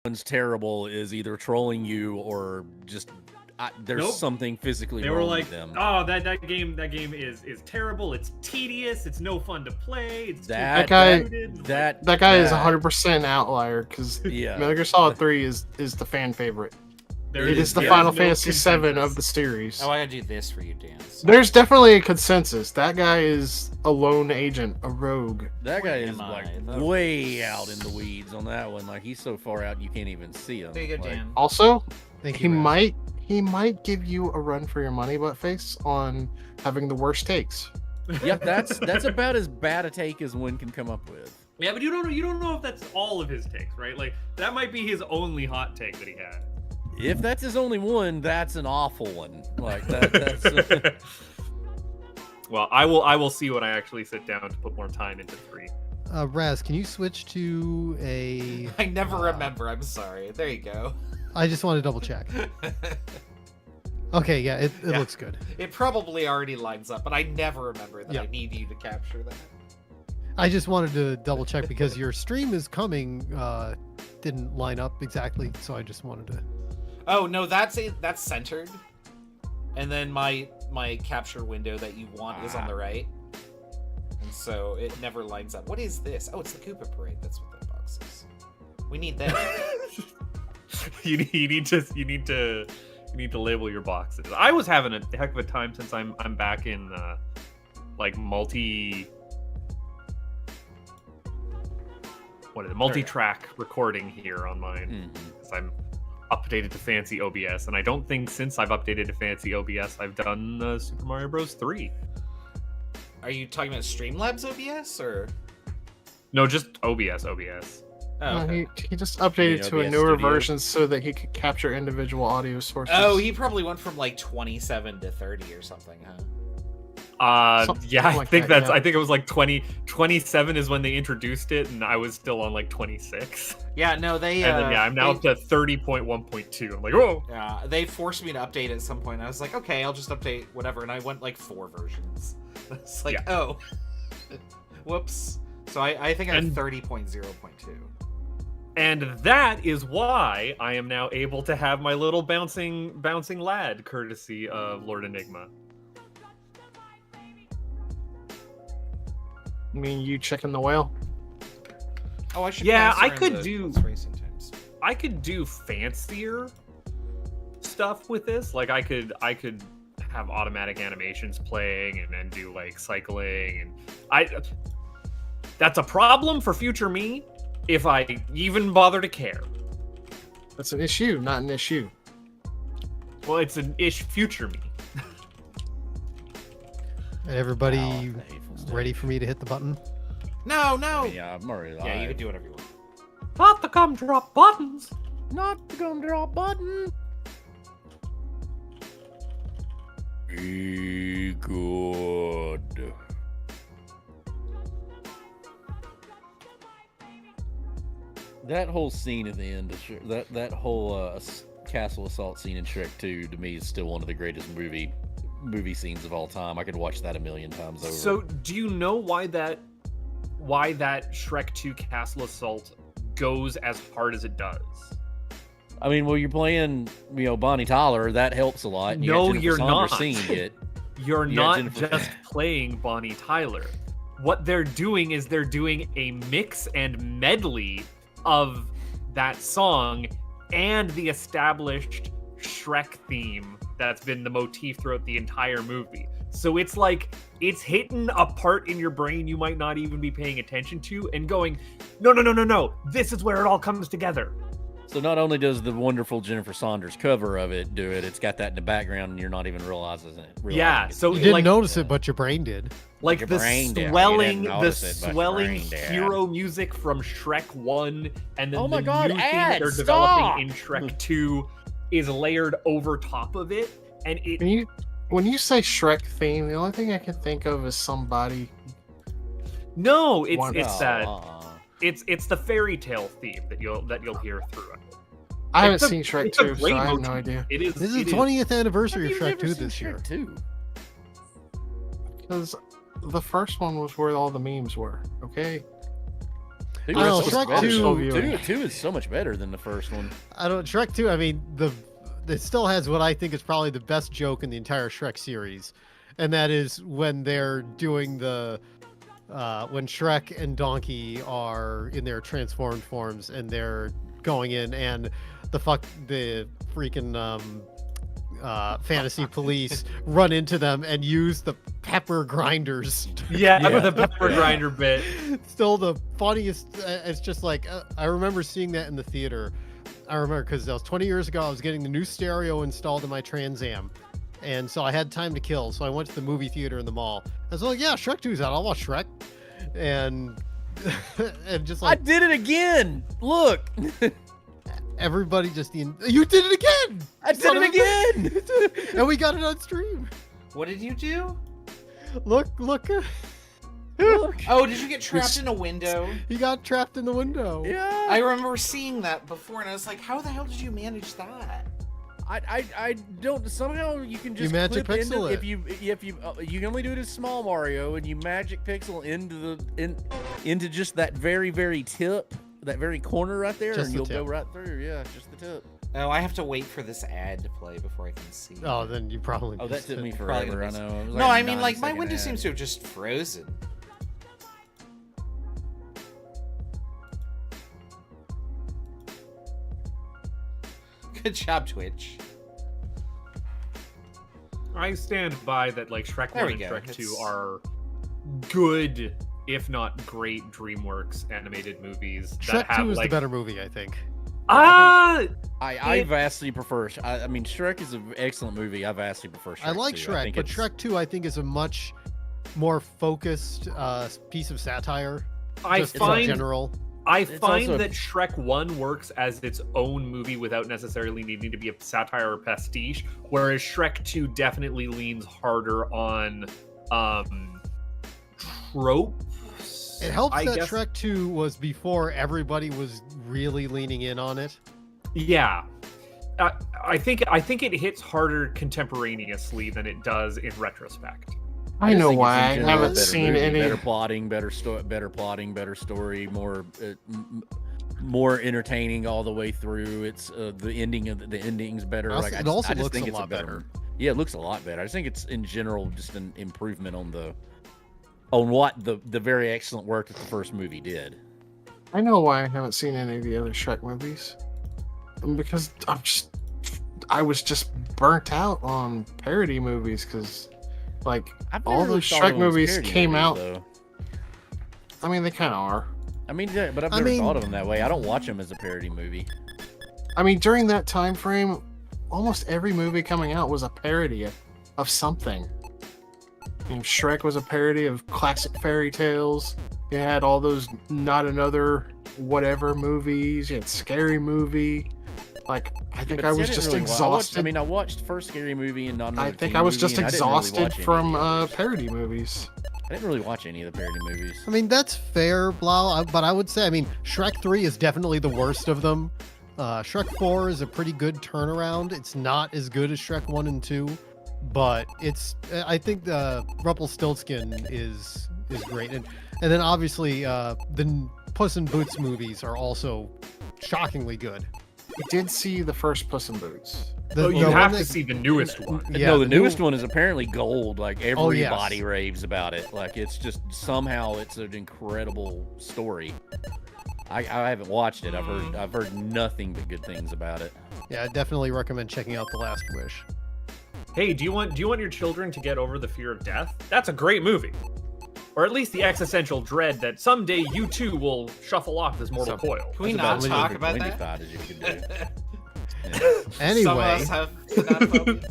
one's terrible is either trolling you or just there's Nope. something physically They wrong were like, with them. "Oh, that game is terrible. It's tedious. It's no fun to play. It's That guy- that That guy is 100% outlier because Yeah. Metal Gear Solid 3 is the fan favorite. There It is the there Final no Fantasy VII consensus. of the series. Oh, I gotta do this for you, Dan. There's definitely a consensus. That guy is a lone agent, a rogue. That guy Where is am I? like The- way out in the weeds on that one. Like he's so far out you can't even see him. There you go, Like, Dan. Also, Thank he you, Raz. might give you a run for your money, Buttface, on having the worst takes. Yep, that's about as bad a take as one can come up with. Yeah, but you don't know if that's all of his takes, right? Like that might be his only hot take that he had. If that's his only one, that's an awful one. Like that's Well, I will see when I actually sit down to put more time into 3. Raz, can you switch to a? I never remember. I'm sorry. There you go. I just want to double check. Okay, yeah, it Yeah. looks good. It probably already lines up, but I never remember that Yeah. I need you to capture that. I just wanted to double check because your stream is coming didn't line up exactly, so I just wanted to. Oh no, that's centered, and then my capture window that you want is on the right, and so it never lines up. What is this? Oh, it's the Koopa Parade. That's what that box is. We need that. you need to label your boxes. I was having a heck of a time since I'm back in like multi-track recording here on mine. Because I'm updated to fancy OBS, and I don't think since I've updated to fancy OBS I've done Super Mario Bros. 3. Are you talking about Streamlabs OBS or? No, just OBS. Oh, No, okay. he just updated Yeah, to a OBS newer Studio. version so that he could capture individual audio sources. Oh, he probably went from like 27 to 30 or something, huh? Something Yeah, I like think that, that's. yeah. I think it was like 27 is when they introduced it, and I was still on like 26. Yeah, no, they. And then I'm now up to 30.1.2. I'm like, whoa. Yeah, they forced me to update at some point. I was like, okay, I'll just update whatever, and I went like 4 versions. It's like, oh, whoops. So I think I'm And- 30.0.2. And that is why I am now able to have my little bouncing lad, courtesy of Lord Enigma. I mean, you checking the whale? Oh, I should. Yeah, pass I around could the do- racing times. I could do fancier stuff with this. Like I could have automatic animations playing and then do like cycling, and that's a problem for future me if I even bother to care. That's an issue, not an issue. Well, it's an ish future me. Everybody Wow, the hateful state. ready for me to hit the button? No, no. Yeah, I'm already live. Yeah, you can do whatever you want. Not the gumdrop buttons. Not the gumdrop button. Be good. That whole scene at the end, of that whole castle assault scene in Shrek 2, to me, is still one of the greatest movie scenes of all time. I could watch that a million times over. So, do you know why that Shrek 2 Castle Assault goes as hard as it does? I mean, well, you're playing, Bonnie Tyler. That helps a lot. And you got No, Jennifer you're Saunders not. singing it. You're You got not Jennifer- just playing Bonnie Tyler. What they're doing is they're doing a mix and medley of that song and the established Shrek theme that's been the motif throughout the entire movie. So it's like it's hitting a part in your brain you might not even be paying attention to and going, no, this is where it all comes together. So not only does the wonderful Jennifer Saunders cover of it do it, it's got that in the background, and you're not even realizing it. Yeah, so You didn't like, notice it, but your brain did. like Your the brain did. You swelling, didn't the notice it, but your swelling brain did. hero music from Shrek 1, and then Oh my the God, new theme that Ed, they're stop! developing in Shrek 2 is layered over top of it, and it When you say Shrek theme, the only thing I can think of is somebody. no, it's One- it's Oh, that it's the fairy tale theme that you'll hear through it. I haven't It's a- seen Shrek it's a 2, so great I have motif. no idea. It is. This is it the 20th anniversary of Have you Shrek never 2 seen this year. Shrek 2? Because the first one was where all the memes were. Okay. Two, I don't is know, so much Shrek better. 2 Two is so much better than the first one. I don't Shrek 2. I mean, it still has what I think is probably the best joke in the entire Shrek series, and that is when they're doing when Shrek and Donkey are in their transformed forms and they're going in and the freaking fantasy police run into them and use the pepper grinders. Yeah, Yeah. the pepper grinder bit. Still the funniest. It's just like I remember seeing that in the theater. I remember because that was 20 years ago. I was getting the new stereo installed in my Trans Am, and so I had time to kill. So I went to the movie theater in the mall. I was like, "Yeah, Shrek 2's out. I'll watch Shrek," and and just I like did it again. Look, everybody just you did it again. I did it again. And we got it on stream. What did you do? Look. Look. Oh, did you get trapped in a window? He got trapped in the window. Yeah. I remember seeing that before, and I was like, how the hell did you manage that? I don't. Somehow you can just magic clip into, pixel it. if you can only do it as small Mario, and you magic pixel into just that very tip, that very corner right there, Just and the you'll tip. go right through. Yeah, just the tip. Oh, I have to wait for this ad to play before I can see. Oh, then you probably. Oh, that took me Probably forever. I gonna know. It was no, like I a mean, like, my 9-second window ad. seems to have just frozen. Good job, Twitch. I stand by that. Like Shrek There 1 we and go. Shrek 2 It's- are good, if not great, DreamWorks animated movies Shrek that have 2 is like the better movie, I think. I vastly prefer. I mean, Shrek is an excellent movie. I vastly prefer Shrek. I like 2. Shrek, think but it's- Shrek 2 I think is a much more focused piece of satire. I just in find general. I It's find also- that Shrek 1 works as its own movie without necessarily needing to be a satire or pastiche, whereas Shrek 2 definitely leans harder on tropes. It helps I that guess. Shrek 2 was before everybody was really leaning in on it. Yeah. I think it hits harder contemporaneously than it does in retrospect. I just know think it's why in I general a haven't better seen movie. any. Better plotting, better story, more entertaining all the way through. It's the ending's better. Also- Like, it also I just looks think a it's lot better. Yeah, it looks a lot better. I just think it's in general just an improvement on what the very excellent work that the first movie did. I know why I haven't seen any of the other Shrek movies. Because I was just burnt out on parody movies because, like, I've all never really those thought Shrek of them as movies parody came movies, out. though. I mean, they kind of are. I mean, yeah, but I've I never mean- thought of them that way. I don't watch them as a parody movie. I mean, during that time frame, almost every movie coming out was a parody of something. I mean, Shrek was a parody of classic fairy tales. You had all those Not Another Whatever movies. You had Scary Movie. Like, I think But I see, was didn't just really exhausted. I watched first Scary Movie and not I another think teen I was movie, just and I didn't really exhausted watch any from of the others. parody movies. I didn't really watch any of the parody movies. I mean, that's fair, Blau, but I would say, I mean, Shrek 3 is definitely the worst of them. Shrek 4 is a pretty good turnaround. It's not as good as Shrek 1 and 2, but I think Rumpelstiltskin is great. And then obviously the Puss in Boots movies are also shockingly good. I did see the first Puss in Boots. The You one have that- to see the newest one. Yeah, No, the new- newest one is apparently gold. Like Oh, yes. everybody raves about it. Like it's just somehow it's an incredible story. I haven't watched it. I've heard nothing but good things about it. Yeah, I definitely recommend checking out The Last Wish. Hey, do you want your children to get over the fear of death? That's a great movie. Or at least the existential dread that someday you too will shuffle off this mortal coil. Can we That's not about talk as about Wendy that? thought as you could do. Yeah. Some of Anyway, us have thanatophobia.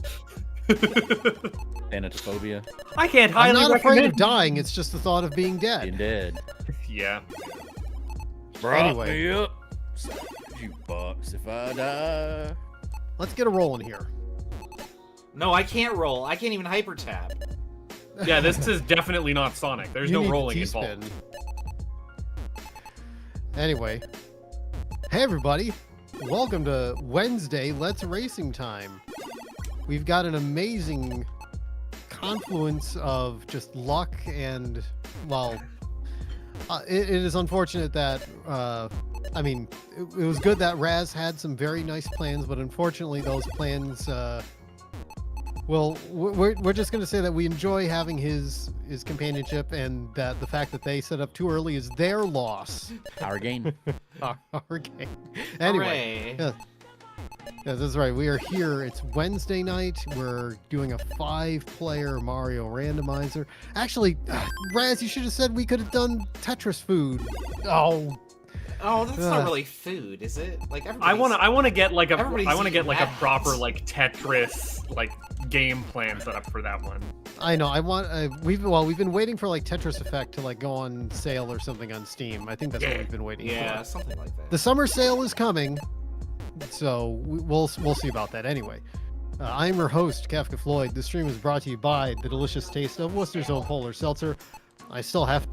Thanatophobia. I can't I'm highly not afraid of recommend. dying. It's just the thought of being Being dead. dead. Yeah. Brought Anyway. me up. Jukebox if I die. Let's get a rolling here. No, I can't roll. I can't even hyper tab. Yeah, this is definitely not Sonic. There's You no need rolling T-spin. involved. Anyway, hey everybody, welcome to Wednesday Let's Racing Time. We've got an amazing confluence of just luck and, well, It is unfortunate that, I mean, it was good that Raz had some very nice plans, but unfortunately those plans, well, we're just going to say that we enjoy having his companionship, and that the fact that they set up too early is their loss. Our game. Our game. Anyway. Hooray. Yeah. Yeah, that's right. We are here. It's Wednesday night. We're doing a 5-player Mario randomizer. Actually, Raz, you should have said we could have done Tetris food. Oh, Oh, that's not really food, is it? Like I want to get like a everybody's I want to get eating like a rats. proper like Tetris like game plan set up for that one. I know. I want. We've been waiting for like Tetris Effect to like go on sale or something on Steam. I think that's what we've been waiting Yeah, for. something like that. The summer sale is coming, so we'll see about that. Anyway, I'm your host, Kafka Floyd. This stream is brought to you by the delicious taste of Worcester's Own Polar Seltzer. I still have.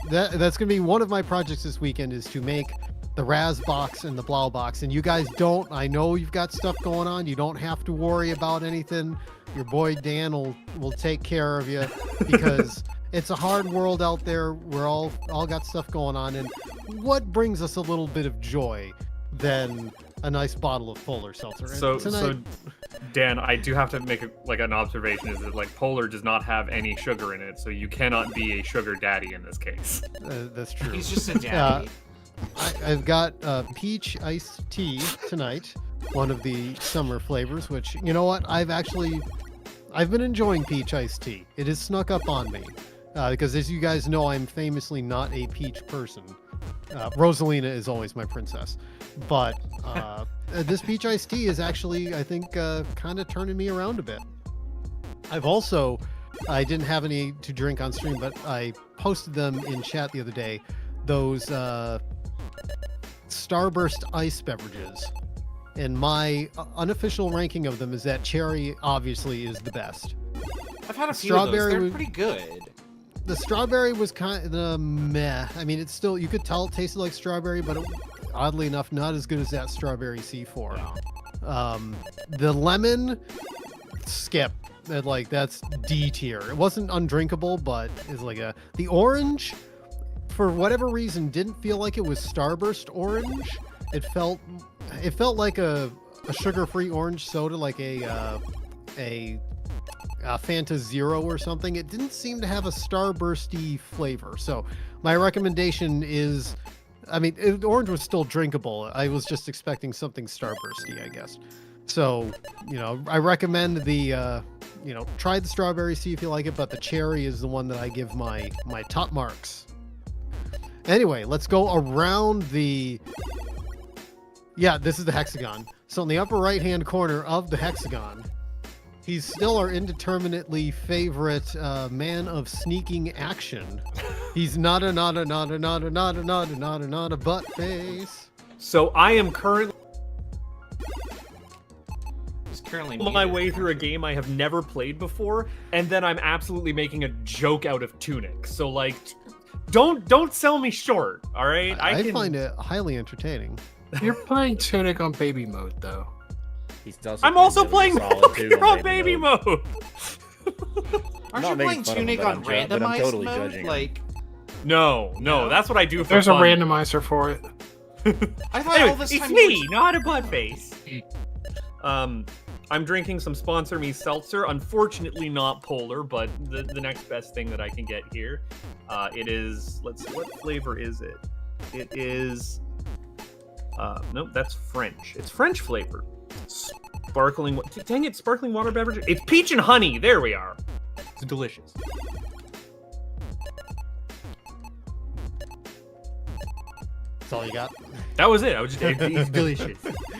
That's gonna be one of my projects this weekend, is to make the Raz box and the Blau box. And you guys don't. I know you've got stuff going on. You don't have to worry about anything. Your boy Dan will take care of you, because it's a hard world out there. We're all got stuff going on, and what brings us a little bit of joy than a nice bottle of Polar Seltzer? And So tonight, Dan, I do have to make an observation, is that like Polar does not have any sugar in it, so you cannot be a sugar daddy in this case. that's true. He's just a daddy. I've got peach iced tea tonight, one of the summer flavors, which, you know what, I've been enjoying peach iced tea. It has snuck up on me, because as you guys know, I'm famously not a peach person. Rosalina is always my princess. But this peach iced tea is actually, I think, kind of turning me around a bit. I didn't have any to drink on stream, but I posted them in chat the other day. Those Starburst ice beverages. And my unofficial ranking of them is that cherry obviously is the best. I've had a few of those. Strawberry They're was- pretty good. The strawberry was kind of meh. I mean, it's still, you could tell it tasted like strawberry, but oddly enough, not as good as that strawberry C4. Yeah. The lemon, skip. That's D tier. It wasn't undrinkable, but it's like the orange, for whatever reason, didn't feel like it was Starburst orange. It felt like a sugar-free orange soda, like a Fanta Zero or something. It didn't seem to have a Starbursty flavor. So my recommendation is, I mean, orange was still drinkable. I was just expecting something Starbursty, I guess. So, I recommend the, try the strawberry, see if you like it, but the cherry is the one that I give my top marks. Anyway, let's go around this is the hexagon. So in the upper right-hand corner of the hexagon, he's still our indeterminately favorite man of sneaking action. He's not a butt face. So I am currently He's currently my muted. way through a game I have never played before, and then I'm absolutely making a joke out of Tunic. So like, don't sell me short, all right? I can find it highly entertaining. You're playing Tunic on baby mode, though. I'm also playing Metal Metal Gear Gear Solid on baby mode. mode. I'm Aren't not you making playing fun of him, Tunic but on I'm but I'm randomized totally mode? judging him. Like, No, that's what I do for There's a fun. randomizer for it. I thought Anyway, all this it's time me, not a butt face. I'm drinking some Sponsor Me seltzer. Unfortunately, not Polar, but the next best thing that I can get here. It is. Let's see, what flavor is it? It is. Nope, that's French. It's French flavor. Sparkling. Dang it, sparkling water beverage. It's peach and honey. There we are. It's delicious. That's all you got? That was it. It's delicious.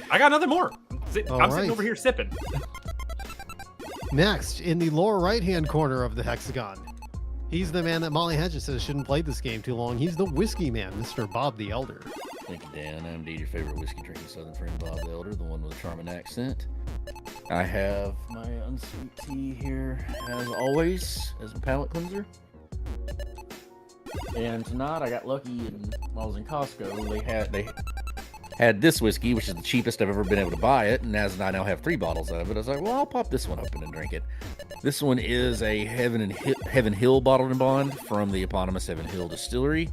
I got nothing more. I'm sitting right. over here sipping. Next, in the lower right-hand corner of the hexagon, he's the man that Molly Hedges says shouldn't play this game too long. He's the whiskey man, Mr. Bob the Elder. Thank you, Dan. I'm indeed your favorite whiskey drinking Southern friend, Bob the Elder, the one with a charming accent. I have my unsweet tea here, as always, as a palate cleanser. And tonight I got lucky, and while I was in Costco, had this whiskey, which is the cheapest I've ever been able to buy it, and as I now have 3 bottles of it, I was like, well, I'll pop this one open and drink it. This one is a Heaven Hill bottled and bond from the eponymous Heaven Hill distillery.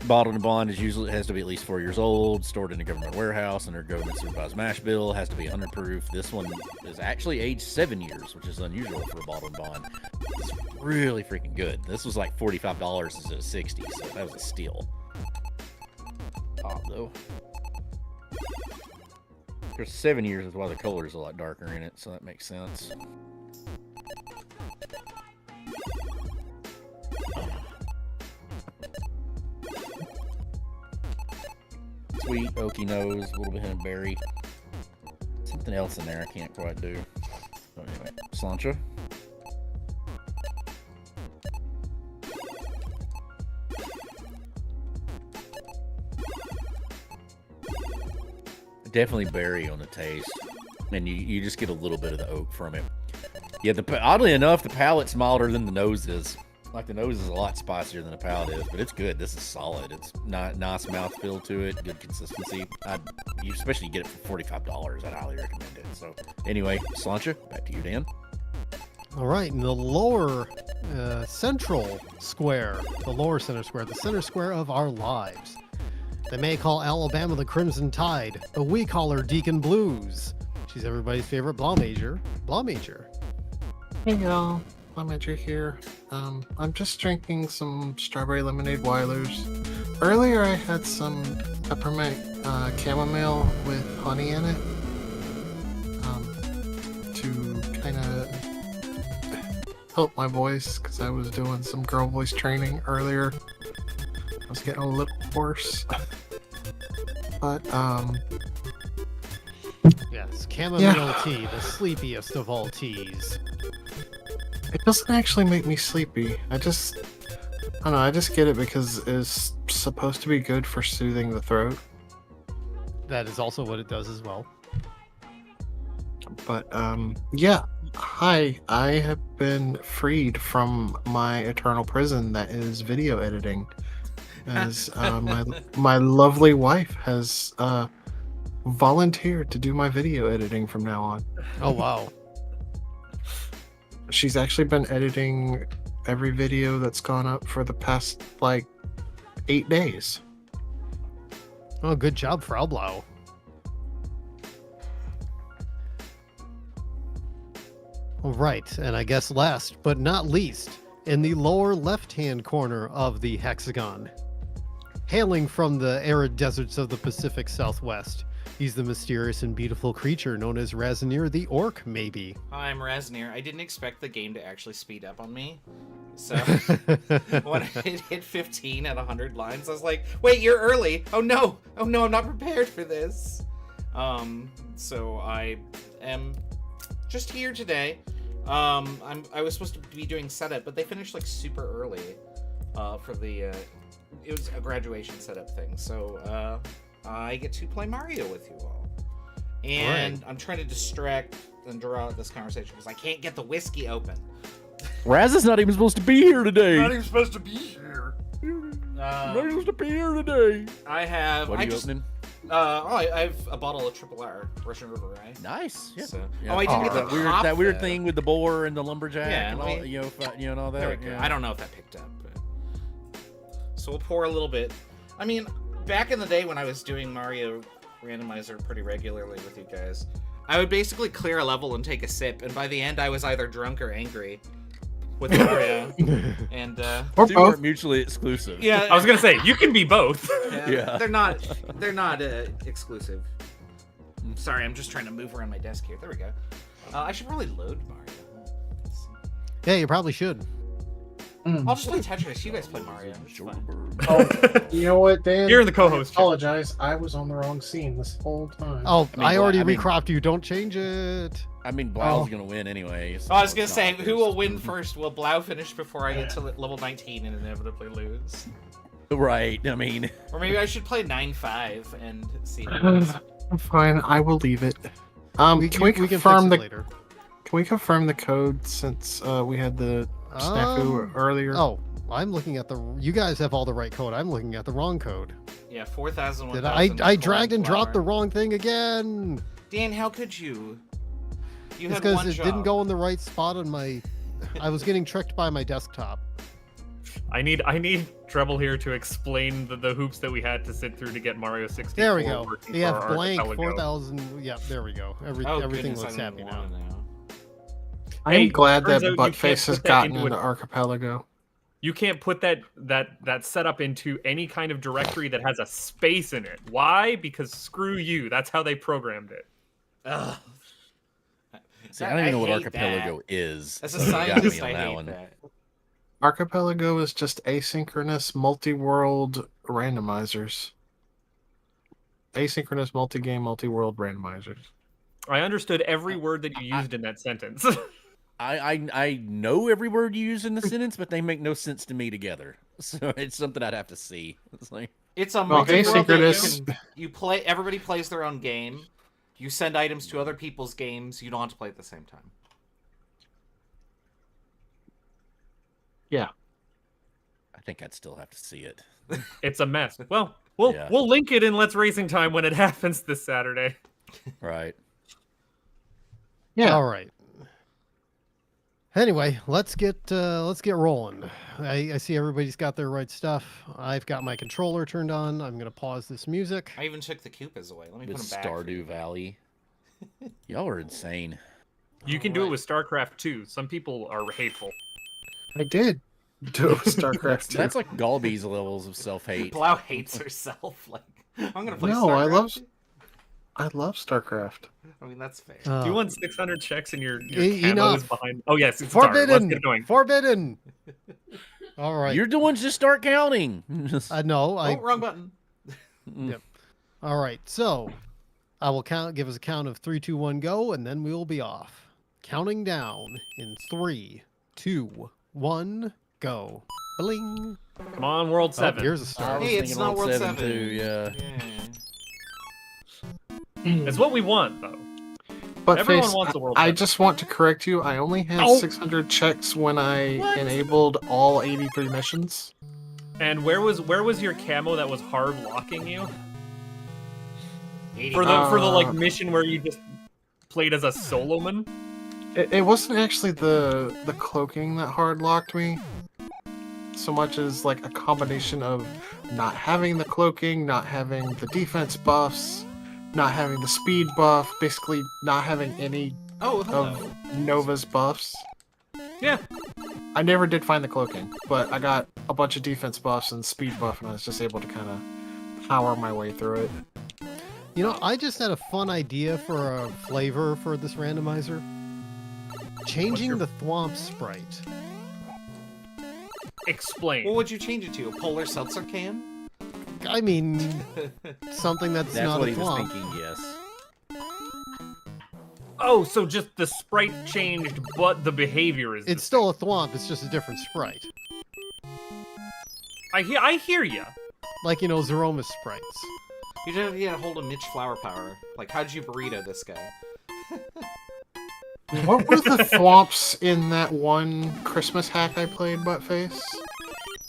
Bottled and bond has to be at least 4 years old, stored in a government warehouse under government supervised mash bill, has to be 100 proof. This one is actually aged 7 years, which is unusual for a bottled and bond. It's really freaking good. This was like $45 instead of $60, so that was a steal. Pop though. There's 7 years is why the color is a lot darker in it, so that makes sense. Sweet, oaky nose, a little bit of berry. Something else in there I can't quite do. So anyway, cilantro. Definitely berry on the taste, and you just get a little bit of the oak from it. Yeah, oddly enough, the palate's milder than the nose is. Like, the nose is a lot spicier than the palate is, but it's good. This is solid. It's not nice mouthfeel to it, good consistency. You especially get it for $45. I'd highly recommend it. So anyway, cilantro, back to you, Dan. All right, in the lower central square, the center square of our lives. They may call Alabama the Crimson Tide, but we call her Deacon Blues. She's everybody's favorite Blaumager. Hey y'all, Blaumager here. I'm just drinking some strawberry lemonade Weilers. Earlier I had some peppermint chamomile with honey in it. To kind of help my voice, because I was doing some girl voice training earlier. I was getting a little hoarse. But, Yes, chamomile tea, the sleepiest of all teas. it doesn't actually make me sleepy. I don't know, I just get it because it's supposed to be good for soothing the throat. That is also what it does as well. But, yeah. Hi, I have been freed from my eternal prison that is video editing. As my lovely wife has volunteered to do my video editing from now on. Oh, wow. She's actually been editing every video that's gone up for the past, 8 days. Oh, good job, Frau Blau. All right, and I guess last but not least, in the lower left-hand corner of the hexagon, hailing from the arid deserts of the Pacific Southwest, he's the mysterious and beautiful creature known as Razanir the Orc, maybe. Hi, I'm Rasnir. I didn't expect the game to actually speed up on me. So when it hit 15 at 100 lines, I was like, wait, you're early. Oh no, I'm not prepared for this. So I am just here today. I was supposed to be doing setup, but they finished super early for the it was a graduation setup thing. So I get to play Mario with you all. And I'm trying to distract and draw out this conversation because I can't get the whiskey open. Raz is not even supposed to be here today. Not even supposed to be here. Not even supposed to be here today. I have. What are you opening? I have a bottle of Triple R, Russian River Rye. Nice. Yeah. So, Yeah. Oh, I didn't get the pop, that weird though. thing with the boar and the lumberjack. Yeah, and let all, me- and all that. There we go. Yeah. I don't know if that picked up, but so we'll pour a little bit. I mean, back in the day when I was doing Mario Randomizer pretty regularly with you guys, I would basically clear a level and take a sip, and by the end I was either drunk or angry with Mario. And Or Two both. aren't mutually exclusive. yeah, I was gonna say you can be both. Yeah. they're not exclusive. Sorry, I'm just trying to move around my desk here. There we go. I should probably load Mario. Let's see. Yeah, you probably should. I'll just play Tetris. You guys play Mario. It's fine. Oh, you know what, Dan? You're the co-host. I apologize. I was on the wrong scene this whole time. Oh, I mean, I already I mean- recropped you. Don't change it. I mean, Blau's gonna win anyway. So I was gonna it's say, not- who will win first? Will Blau finish before I get to level 19 and inevitably lose? Right. I mean, Or maybe I should play 9-5 and see who wins. I'm fine. I will leave it. We Can we can confirm fix the it later. Can we confirm the code since we had the snafu earlier. Oh, I'm looking at the. You guys have all the right code. I'm looking at the wrong code. Yeah, 4,000. Did I dragged and dropped the wrong thing again? Dan, how could you? You It's had because one it job. didn't go in the right spot on my. I was getting tricked by my desktop. I need Treble here to explain the hoops that we had to sit through to get Mario 64. There we go. working Yeah, for our blank archipelago. 4,000. Yeah, there we go. Oh, Everything goodness, looks I don't happy even now. wanna know. I'm Hey, glad turns that out you Buttface can't has put that gotten into into Archipelago. You can't put that setup into any kind of directory that has a space in it. Why? Because screw you. That's how they programmed it. Ugh. See, I don't even know what hate Archipelago that. is. As a so you got scientist, me on I that hate one. that. Archipelago is just asynchronous multi-world randomizers. Asynchronous multi-game, multi-world randomizers. I understood every word that you used in that sentence. I know every word you use in the sentence, but they make no sense to me together. So it's something I'd have to see. It's like It's a Well, multi-world that asynchronous- you play. Everybody plays their own game. You send items to other people's games. You don't have to play at the same time. Yeah. I think I'd still have to see it. It's a mess. Well, Yeah. we'll link it in Let's Racing Time when it happens this Saturday. Right. Yeah. All right. Anyway, let's get rolling. I see everybody's got their right stuff. I've got my controller turned on. I'm gonna pause this music. I even took the Koopas away. Let me put With them back. for you. Stardew Valley. Y'all are insane. You can do it with StarCraft 2. Some people are hateful. I did do it with StarCraft 2. That's like Galby's levels of self-hate. Blau hates herself. Like, I'm gonna play. No, I StarCraft. I love StarCraft. I mean, that's fair. Do you want 600 checks and your camo is Enough. behind? Oh yes, it's dark. Let's Forbidden. get going. Forbidden. All right. You're the ones to start counting. No, Oh, wrong button. Yep. All right. So I will give us a count of 3, 2, 1, go, and then we will be off. Counting down in 3, 2, 1, go. Bling. Come on, World Oh, 7. here's a I start. was Hey, it's thinking not World 7. too, yeah. It's what we want, though. But Everyone Face, wants a World I 7. just want to correct you. I only had Oh. 600 checks when I What? enabled all 83 missions. And where was your camo that was hard locking you for the the like mission where you just played as a soloman? It wasn't actually the cloaking that hard locked me, so much as like a combination of not having the cloaking, not having the defense buffs, not having the speed buff, basically not having any Oh, hello. of Nova's buffs. Yeah. I never did find the cloaking, but I got a bunch of defense buffs and speed buff, and I was just able to kind of power my way through it. You know, I just had a fun idea for a flavor for this randomizer. Changing your- the Thwomp sprite. Explain. What would you change it to? A polar seltzer can? I mean, something that's, That's not what a he was Thwomp. thinking, yes. Oh, so just the sprite changed, but the behavior is. It's still a Thwomp, it's just a different sprite. I hear ya. Like, you know, Zeroma's sprites. You just had to hold a Mitch flower power. Like, how'd you burrito this guy? What were the thwomps in that one Christmas hack I played, Buttface?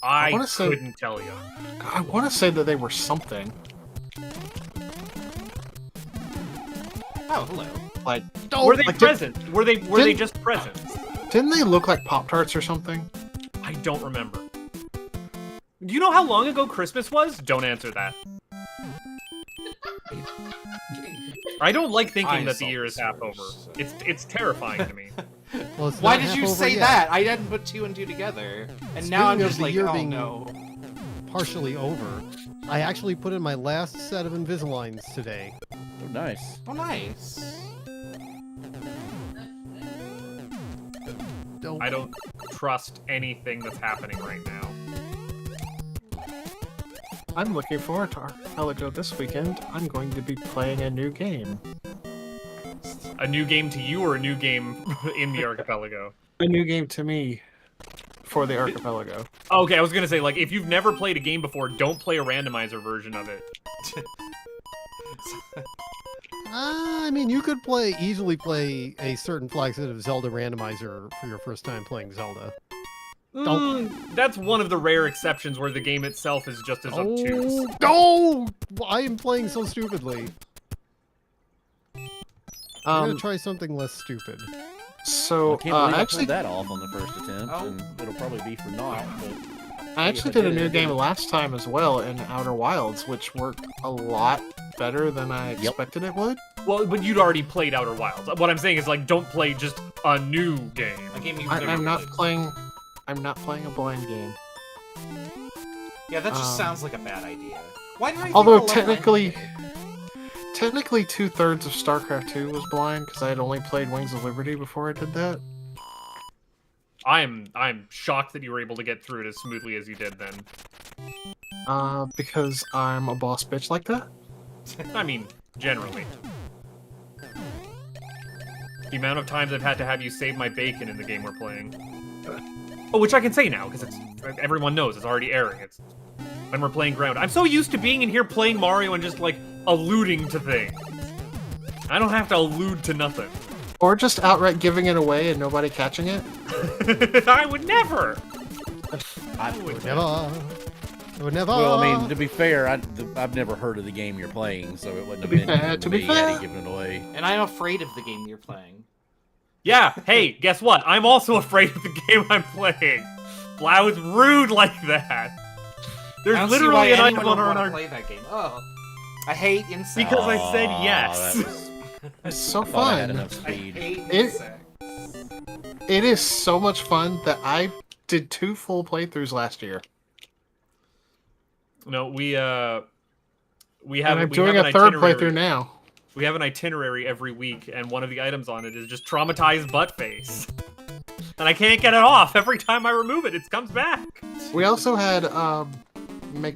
I wanna say- couldn't tell you. I want to say that they were something. Oh, hello. Like, Were they like, present? Were they didn't- just presents? didn't they look like Pop-Tarts or something? I don't remember. Do you know how long ago Christmas was? Don't answer that. I don't like thinking I that the saw year is this half first, over. so- It's terrifying to me. Well, it's Why not did half you over say yet. that? I hadn't put two and two together. And now I'm Speaking of just the like, year oh being- no. Partially over. I actually put in my last set of Invisaligns today. Oh, nice. Oh, nice. I don't trust anything that's happening right now. I'm looking forward to Archipelago this weekend. I'm going to be playing a new game. A new game to you or a new game in the archipelago? A new game to me for the Archipelago. Okay, I was gonna say, like, if you've never played a game before, don't play a randomizer version of it. I mean, you could easily play a certain flag set of Zelda randomizer for your first time playing Zelda. That's one of the rare exceptions where the game itself is just as obtuse. No! I am playing so stupidly. I'm gonna try something less stupid. So I can't believe I actually, pulled that off on the first attempt, Oh. and it'll probably be for naught. But I actually did a new game last time as well in Outer Wilds, which worked a lot better than I expected it would. Well, but you'd already played Outer Wilds. What I'm saying is, like, don't play just a new game. A game you've I'm never not played. playing. I'm not playing a blind game. Yeah, that just Um, sounds like a bad idea. Why did I think Although a level technically, ended? technically 2/3 of StarCraft 2 was blind because I had only played Wings of Liberty before I did that. I'm shocked that you were able to get through it as smoothly as you did then. Because I'm a boss bitch like that. I mean, generally. The amount of times I've had to have you save my bacon in the game we're playing. Oh, which I can say now, because it's everyone knows it's already airing. It's when we're playing Ground. I'm so used to being in here playing Mario and just, like, alluding to things. I don't have to allude to nothing. Or just outright giving it away and nobody catching it. I would never! I would Never. I would never. Well, I mean, to be fair, I've never heard of the game you're playing, so it wouldn't have be been fair, new to be me had he fair. given it away. And I'm afraid of the game you're playing. Yeah, hey, guess what? I'm also afraid of the game I'm playing. Wow, was rude like that. There's I don't see literally why an anyone item would on want to our... play that game. Oh, I hate insects. Because I said Aw, yes. that was- It's so I thought I had fun. enough I speed. hate It- insects. It is so much fun that I did 2 full playthroughs last year. No, we have And I'm we doing have a an 3rd itinerary. playthrough now. We have an itinerary every week, and one of the items on it is just traumatized butt face. And I can't get it off. Every time I remove it, it comes back. We also had make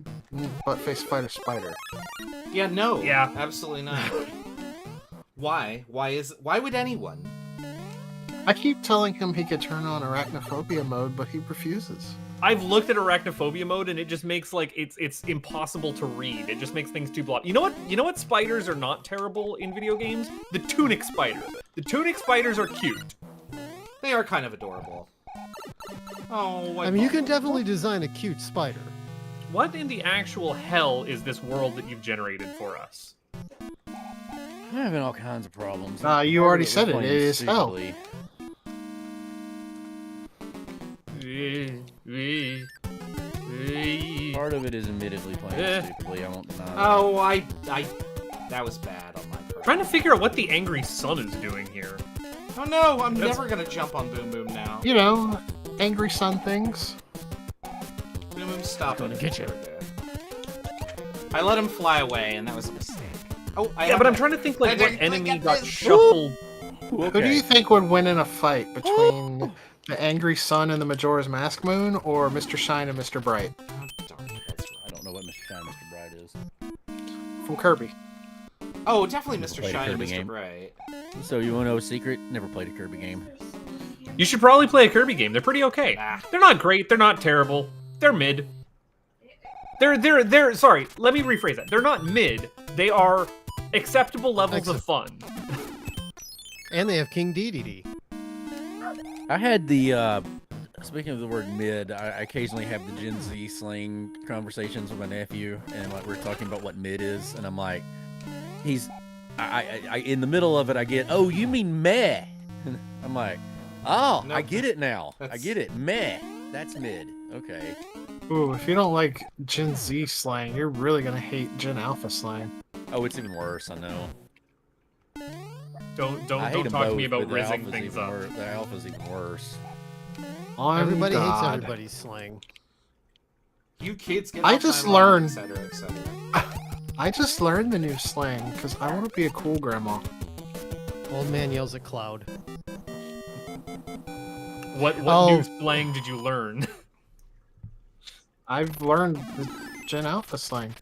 Buttface fight a spider. Yeah, no. Yeah. Absolutely not. Why? Why would anyone? I keep telling him he could turn on arachnophobia mode, but he refuses. I've looked at arachnophobia mode, and it just makes like it's impossible to read. It just makes things too blocky. You know what? You know what spiders are not terrible in video games? The tunic spider. The tunic spiders are cute. They are kind of adorable. Oh, I mean, you can definitely design a cute spider. What in the actual hell is this world that you've generated for us? I'm having all kinds of problems. You Part of already was said it. playing It is hell. stupidly. Part of it is admittedly playing stupidly. I won't deny that. Oh, I that was bad on my part. Trying to figure out what the angry sun is doing here. Oh no, I'm That's- never gonna jump on Boom Boom now. You know, angry sun things. Boom Boom, stop Gonna it. get you. Never did. I let him fly away, and that was a mistake. Oh, I Yeah, have but I'm a- trying to think like I what didn't enemy get got this. shuffled. Who do you think would win in a fight between the angry sun and the Majora's Mask Moon, or Mr. Shine and Mr. Bright Oh, darn it, that's I right. don't know what Mr. Shine, Mr. Bright is. from Kirby? Oh, definitely Mr. Played a Shine and Kirby Mr. game. Bright. So you want to know a secret? Never played a Kirby game. You should probably play a Kirby game. They're pretty okay. Ah. They're not great. They're not terrible. They're mid. They're sorry. Let me rephrase that. They're not mid. They are acceptable levels of fun. And they have King Dedede. I had the speaking of the word mid, I occasionally have the Gen Z slang conversations with my nephew, and like we're talking about what mid is, and I'm like, I in the middle of it, I get, oh, you mean meh? I'm like, oh, No, I get it now. I that's- get it. Meh. That's mid. Okay. Ooh, if you don't like Gen Z slang, you're really gonna hate Gen Alpha slang. Oh, it's even worse. I know. Don't I hate don't them talk to both, me about but the rizzing alpha's things even up. worse. The alpha's even worse. On Everybody hates God. everybody's slang. You kids get I off just my lawn, learned- etc., etc. I just learned the new slang because I want to be a cool grandma. Old man yells at Cloud. What Oh. new slang did you learn? I've learned the Gen Alpha slang.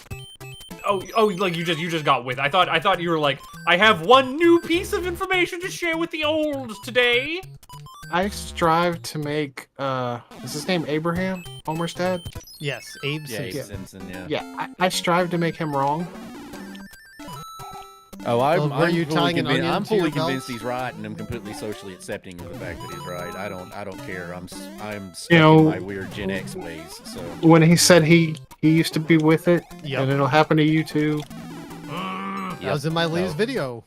Oh, like you just got with. I thought you were like, I have one new piece of information to share with the olds today. I strive to make, is his name Abraham? Homer's dad? Yes, Abe Yeah, Simpson. Abe Simpson. Yeah. Yeah, I strive to make him wrong. Oh, Well, were you tying an onion I'm to your fully belt? convinced he's right, and I'm completely socially accepting of the fact that he's right. I don't care. I'm stuck You know- in my weird Gen X ways. So When he said he used to be with it, Yep. and it'll happen to you too. That was in my Lee's No. video.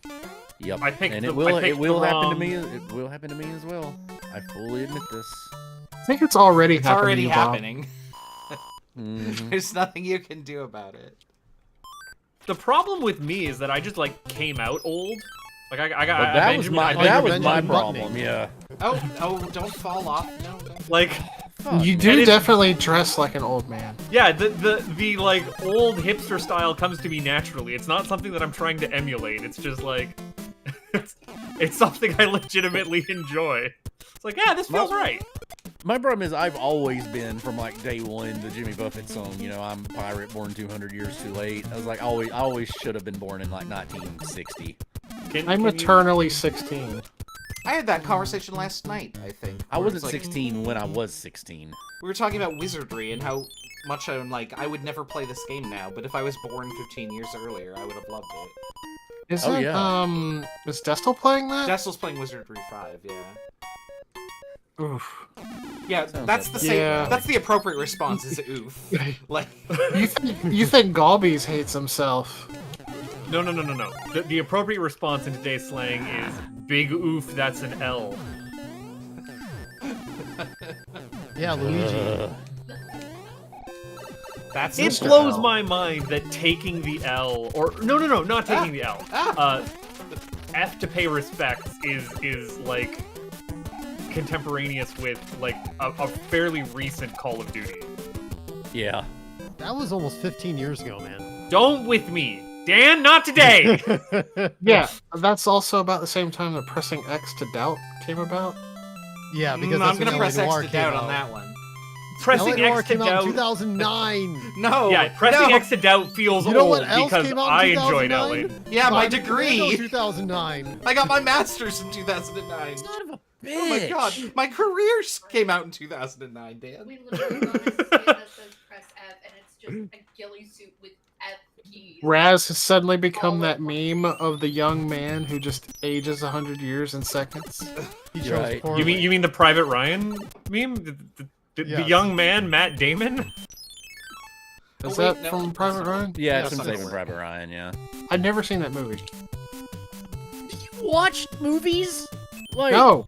Yep. I picked and the- it will I picked the happen to wrong- me. It will happen to me as well. I fully admit this. I think it's already It's happened already to you, Bob. happening. Mhm. There's nothing you can do about it. The problem with me is that I just like came out old. Like I got But that was Benjamin, my I thought that you was were my Benjamin problem. Buttoning. Yeah. Oh, don't fall off. No, don't. like Fuck. You And do it's- definitely dress like an old man. yeah, the like old hipster style comes to me naturally. It's not something that I'm trying to emulate. It's just like it's something I legitimately enjoy. It's like, yeah, this feels right. My problem is I've always been from like day one the Jimmy Buffett song. You know, I'm a pirate born 200 years too late. I was like, I always should have been born in like 1960. I'm eternally 16. I had that conversation last night, I think. I where wasn't it's like, 16 when I was 16. We were talking about wizardry and how much I'm like, I would never play this game now, but if I was born 15 years earlier, I would have loved it. Is Oh, it, yeah. is Destel playing that? Destel's playing Wizardry 5, yeah. Oof. Yeah, Sounds that's like- the same. Yeah. That's the appropriate response. Is oof. Like, You think Galbies hates himself? No. The appropriate response in today's slang is big oof. That's an L. Yeah, Luigi. that's It Mr. blows L. my mind that taking the L, or no, not taking the L. F to pay respects is like contemporaneous with like a fairly recent Call of Duty. Yeah. That was almost 15 years ago, man. Don't with me, Dan. Not today. Yeah, that's also about the same time that pressing X to doubt came about. Yeah, because I'm that's gonna when press LA X Noire to came doubt out. on that one. Pressing LA Noire X to came out in doubt. 2009. No. Yeah, pressing no. X to doubt feels You know old what else because came out in I enjoyed 2009? Ellie. Yeah, my Finding Commando degree. 2009. I got my master's in 2009. Son of a bitch. Oh my god, my career came out in 2009, Dan. We literally got a stick that says press F, and it's just a ghillie suit with F keys. Raz has suddenly become that meme of the young man who just ages 100 years in seconds. He chose Right. poorly. You mean the Private Ryan meme? The Yes. young man Matt Damon? Is Oh, wait, that no, from Private Ryan? Yeah, Yeah, it's from something Saving like Private Ryan. Yeah. I've never seen that movie. Watched movies? Like, No,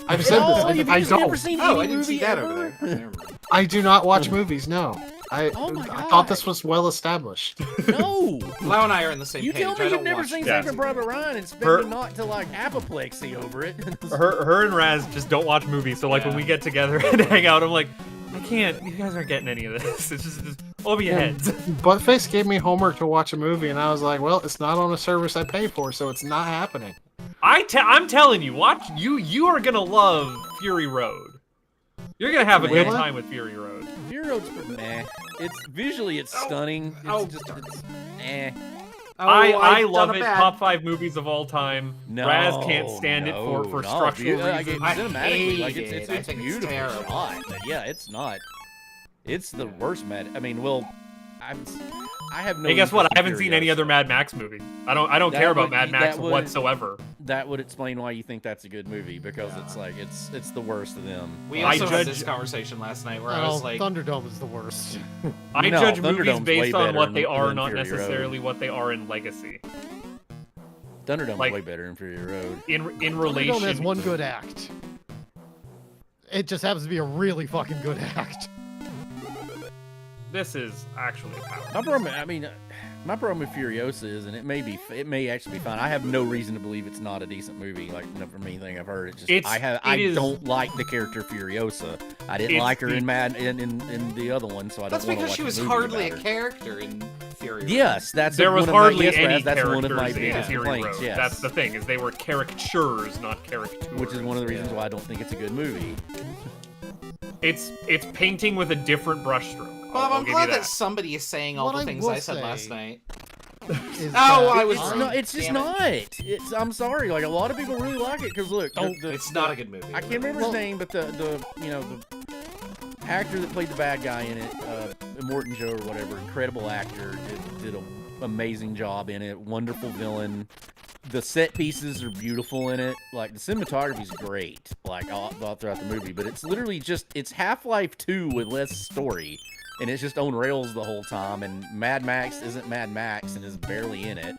I've said oh, this. you've I never don't. seen Oh, any I didn't see movie that ever? over there. Never mind. I do not watch movies. No, Oh my I God. thought this was well established. No. Lau and I are on the same You page. tell I me you've don't never watch seen Yeah. Saving Private Ryan and spent Her- a night to like apoplexy over it. Her and Raz just don't watch movies, so like when Yeah. we get together and hang out, I'm like, I can't. You guys aren't getting any of this. It's just over your heads. Buttface gave me homework to watch a movie, and I was like, "Well, it's not on a service I pay for, so it's not happening." I'm telling you, watch you are gonna love Fury Road. You're gonna have a good Really? time with Fury Road. Fury Road's meh. It's visually it's stunning. It's just it's Oh, I I've love done a it. bad- Top 5 movies of all time. No, Raz can't stand it no, for no. structural Like, reasons. I cinematically, like hate it's it. I think it's beautiful terrible. shot, but yeah, it's not. It's the worst Mad. I mean, well, I have no. Hey, guess what? interest I in haven't seen any Furiosa. other Mad Max movie. I don't That care about would- Mad Max that would- whatsoever. That would explain why you think that's a good movie because it's like it's the worst of them. We I also had judge- this conversation last night where I Oh, was like, Thunderdome is the worst. I No, judge movies Thunderdome's way based on better what they are, than not Fury Road. necessarily what they are in legacy. Thunderdome's like- way better than Fury Road. In Thunderdome relation, has one good act. It just happens to be a really fucking good act. this is actually a power. My problem, I mean, my problem with Furiosa is, and it may actually be fine. I have no reason to believe it's not a decent movie. Like from anything I've heard, it's just I is- don't like the character Furiosa. I didn't It's like her the- in Mad in the other one, so I that's don't want to because watch she was movie hardly a about her. character in Fury Road. Yes, that's There one was of hardly my, yes, any Raz, that's one of my characters in biggest Fury complaints. Road. Yes, That's the thing, is they were caricatures, not caricatures. which is one of the reasons why I don't think it's a good movie. It's painting with a different brushstroke. Bob, I'll I'm give you glad that that. somebody is saying all What the I things will I said say- last night. Is Oh, that- I was It's wrong. not. It's just Damn it. not. It's. I'm sorry. Like a lot of people really like it because look, It's not a good movie. I can't remember Well- his name, but the actor that played the bad guy in it, Morton Joe or whatever, incredible actor, did a amazing job in it. Wonderful villain. The set pieces are beautiful in it. Like, the cinematography's great, like, all throughout the movie. But it's literally just, it's Half-Life 2 with less story. And it's just on rails the whole time. And Mad Max isn't Mad Max and is barely in it.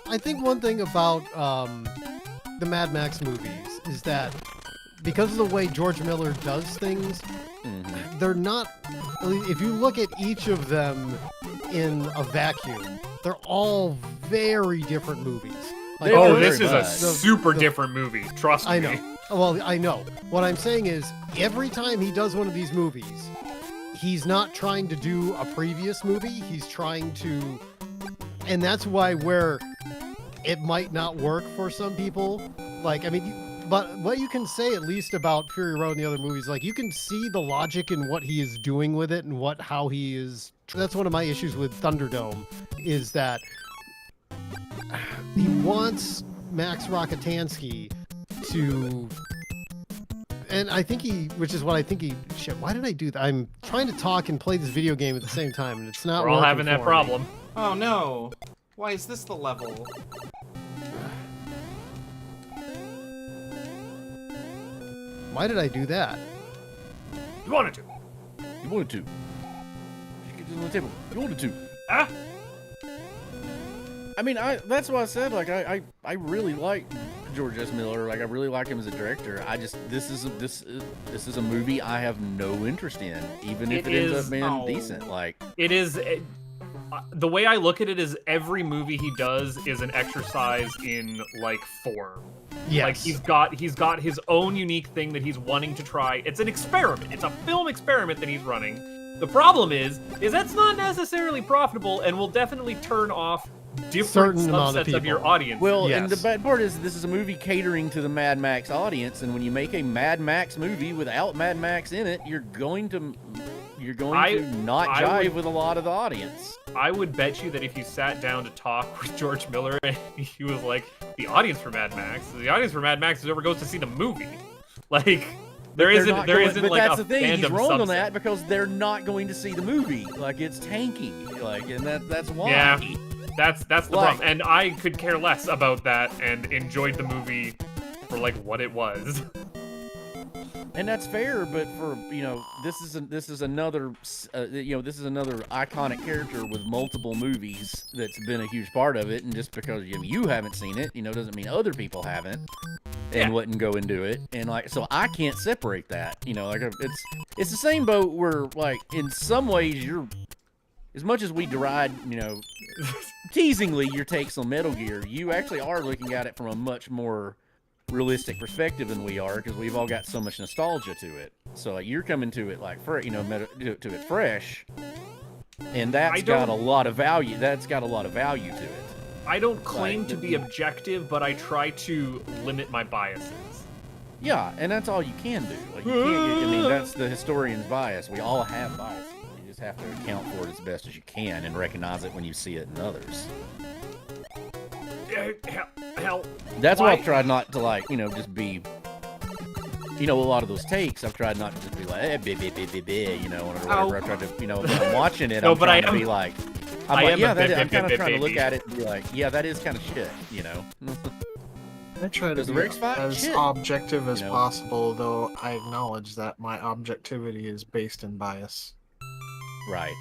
I think one thing about the Mad Max movies is that because of the way George Miller does things, they're not. If you look at each of them in a vacuum, they're all very different movies. Like, They are Oh, very this is a much. super different movie. Trust me. I know. Well, I know. What I'm saying is, every time he does one of these movies, he's not trying to do a previous movie. He's trying to, and that's why where it might not work for some people. Like, I mean, but what you can say at least about Fury Road and the other movies, like, you can see the logic in what he is doing with it and how he is. That's one of my issues with Thunderdome, is that he wants Max Rockatansky to, and I think which is what I think shit, why did I do that? I'm trying to talk and play this video game at the same time, and it's not We're all working having that for me. problem. Oh no! Why is this the level? Why did I do that? You wanted to. You wanted to. You get this on the table. You wanted to. Ah. I mean, that's why I said, like, I really like George S. Miller. Like, I really like him as a director. I just, this is a movie I have no interest in, even if It it ends is- up being oh. decent. Like, It is. The way I look at it is every movie he does is an exercise in like form. Yes. Like he's got his own unique thing that he's wanting to try. It's an experiment. It's a film experiment that he's running. The problem is that's not necessarily profitable and will definitely turn off different Certain amount of subsets of your people. audience. well, and the Yes. bad part is this is a movie catering to the Mad Max audience, and when you make a Mad Max movie without Mad Max in it, you're going to not I jive would- with a lot of the audience. I would bet you that if you sat down to talk with George Miller and he was like, the audience for Mad Max is whoever goes to see the movie. Like, there They're isn't not there going- isn't but like that's a the thing. He's fandom wrong on subset. that because they're not going to see the movie. Like, it's tanky. Like, and that's why. Yeah. That's the Like- problem. And I could care less about that and enjoyed the movie for like what it was. And that's fair, but for this is another iconic character with multiple movies that's been a huge part of it, and just because you haven't seen it, doesn't mean other people haven't and Yeah. wouldn't go and do it. And like, so I can't separate that. Like, it's the same boat where, like, in some ways you're, as much as we deride, teasingly your takes on Metal Gear, you actually are looking at it from a much more realistic perspective than we are, because we've all got so much nostalgia to it. So like, you're coming to it like to it fresh, and that's got a lot of value. That's got a lot of value to it. I don't claim Like, to be objective, but I try to limit my biases. Yeah, and that's all you can do. Like, you can't. I mean, that's the historian's bias. We all have biases. You just have to account for it as best as you can and recognize it when you see it in others. Hell, That's why why- I've tried not to, like, just be, a lot of those takes, I've tried not to just be like, or whatever. I've tried to, when I'm watching it, No, I'm but I trying to am- be like, I am a bit, I'm kind of bit, trying to look baby. at it and be like, yeah, that is kind of shit, I try to Does the be Rick's fight? as Shit. objective as You know? possible, though I acknowledge that my objectivity is based in bias. Right.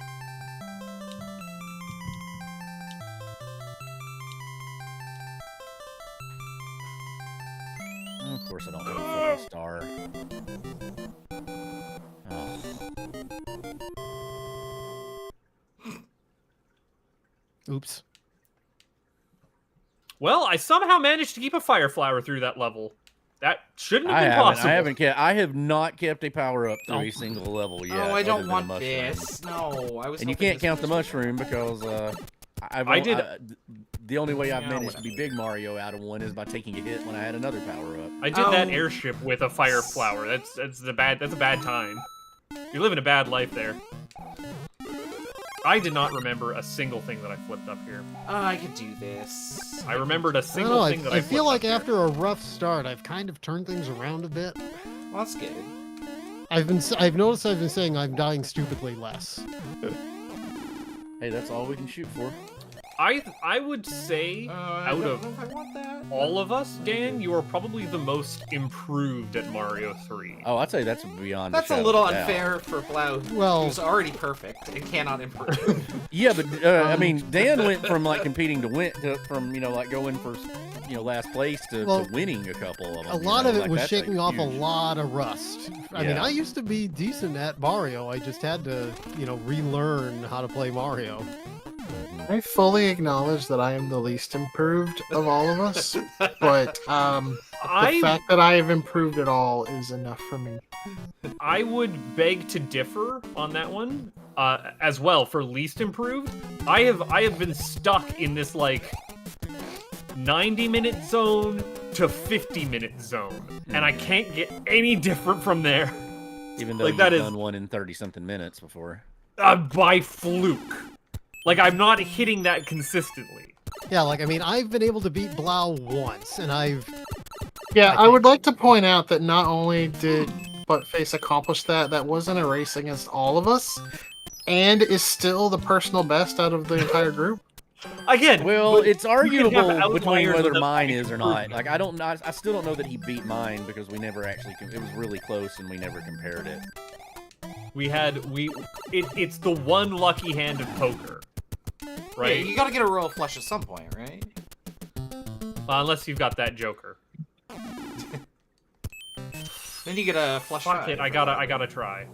Of course I don't have a fucking star. Oh. Oops. Well, I somehow managed to keep a fire flower through that level. That shouldn't have I been haven't. possible. I have not kept a power up through a single level yet. Oh, I other don't than a want mushroom. this. No, I was. And you hoping can't this count the was- mushroom because I did- the only way I've Yeah, managed to be whatever. Big Mario out of one is by taking a hit when I had another power up. I did that Oh. airship with a fire flower. That's a bad time. You're living a bad life there. I did not remember a single thing that I flipped up here. Oh, I could do this. I remembered a I don't single know. thing that I I feel flipped like up here. after a rough start, I've kind of turned things around a bit. Well, that's good. I've noticed I've been saying I'm dying stupidly less. Hey, that's all we can shoot for. I would say I out don't of know if I want that. all of us, Dan, you are probably the most improved at Mario 3. Oh, I'd say that's beyond. That's a little unfair for Blau, Well- who's already perfect and cannot improve. Yeah, but I mean, Dan went from like competing to win to from like going for last place to winning a couple of them. A lot of it like, was that's shaking off a huge- lot of rust. I mean, Yeah. I used to be decent at Mario. I just had to, relearn how to play Mario. I fully acknowledge that I am the least improved of all of us, but the fact that I have improved at all is enough for me. I would beg to differ on that one. As well, for least improved, I have been stuck in this like 90-minute zone to 50-minute zone, and I can't get any different from there. Even though like, you've that is- done one in 30-something minutes before. By fluke. Like, I'm not hitting that consistently. Yeah, like, I mean, I've been able to beat Blau once, and Yeah, I I would like to point out that not only did Buttface accomplish that wasn't a race against all of us, and is still the personal best out of the entire group. Again, Well, but it's you can have arguable between outliers whether without mine any is or not. improvement. Like, I still don't know that he beat mine because we never actually. It was really close and we never compared it. It's the one lucky hand of poker, right? Yeah, you gotta get a royal flush at some point, right? Unless you've got that Joker. Then you get a flush. Fuck five. it, I gotta try.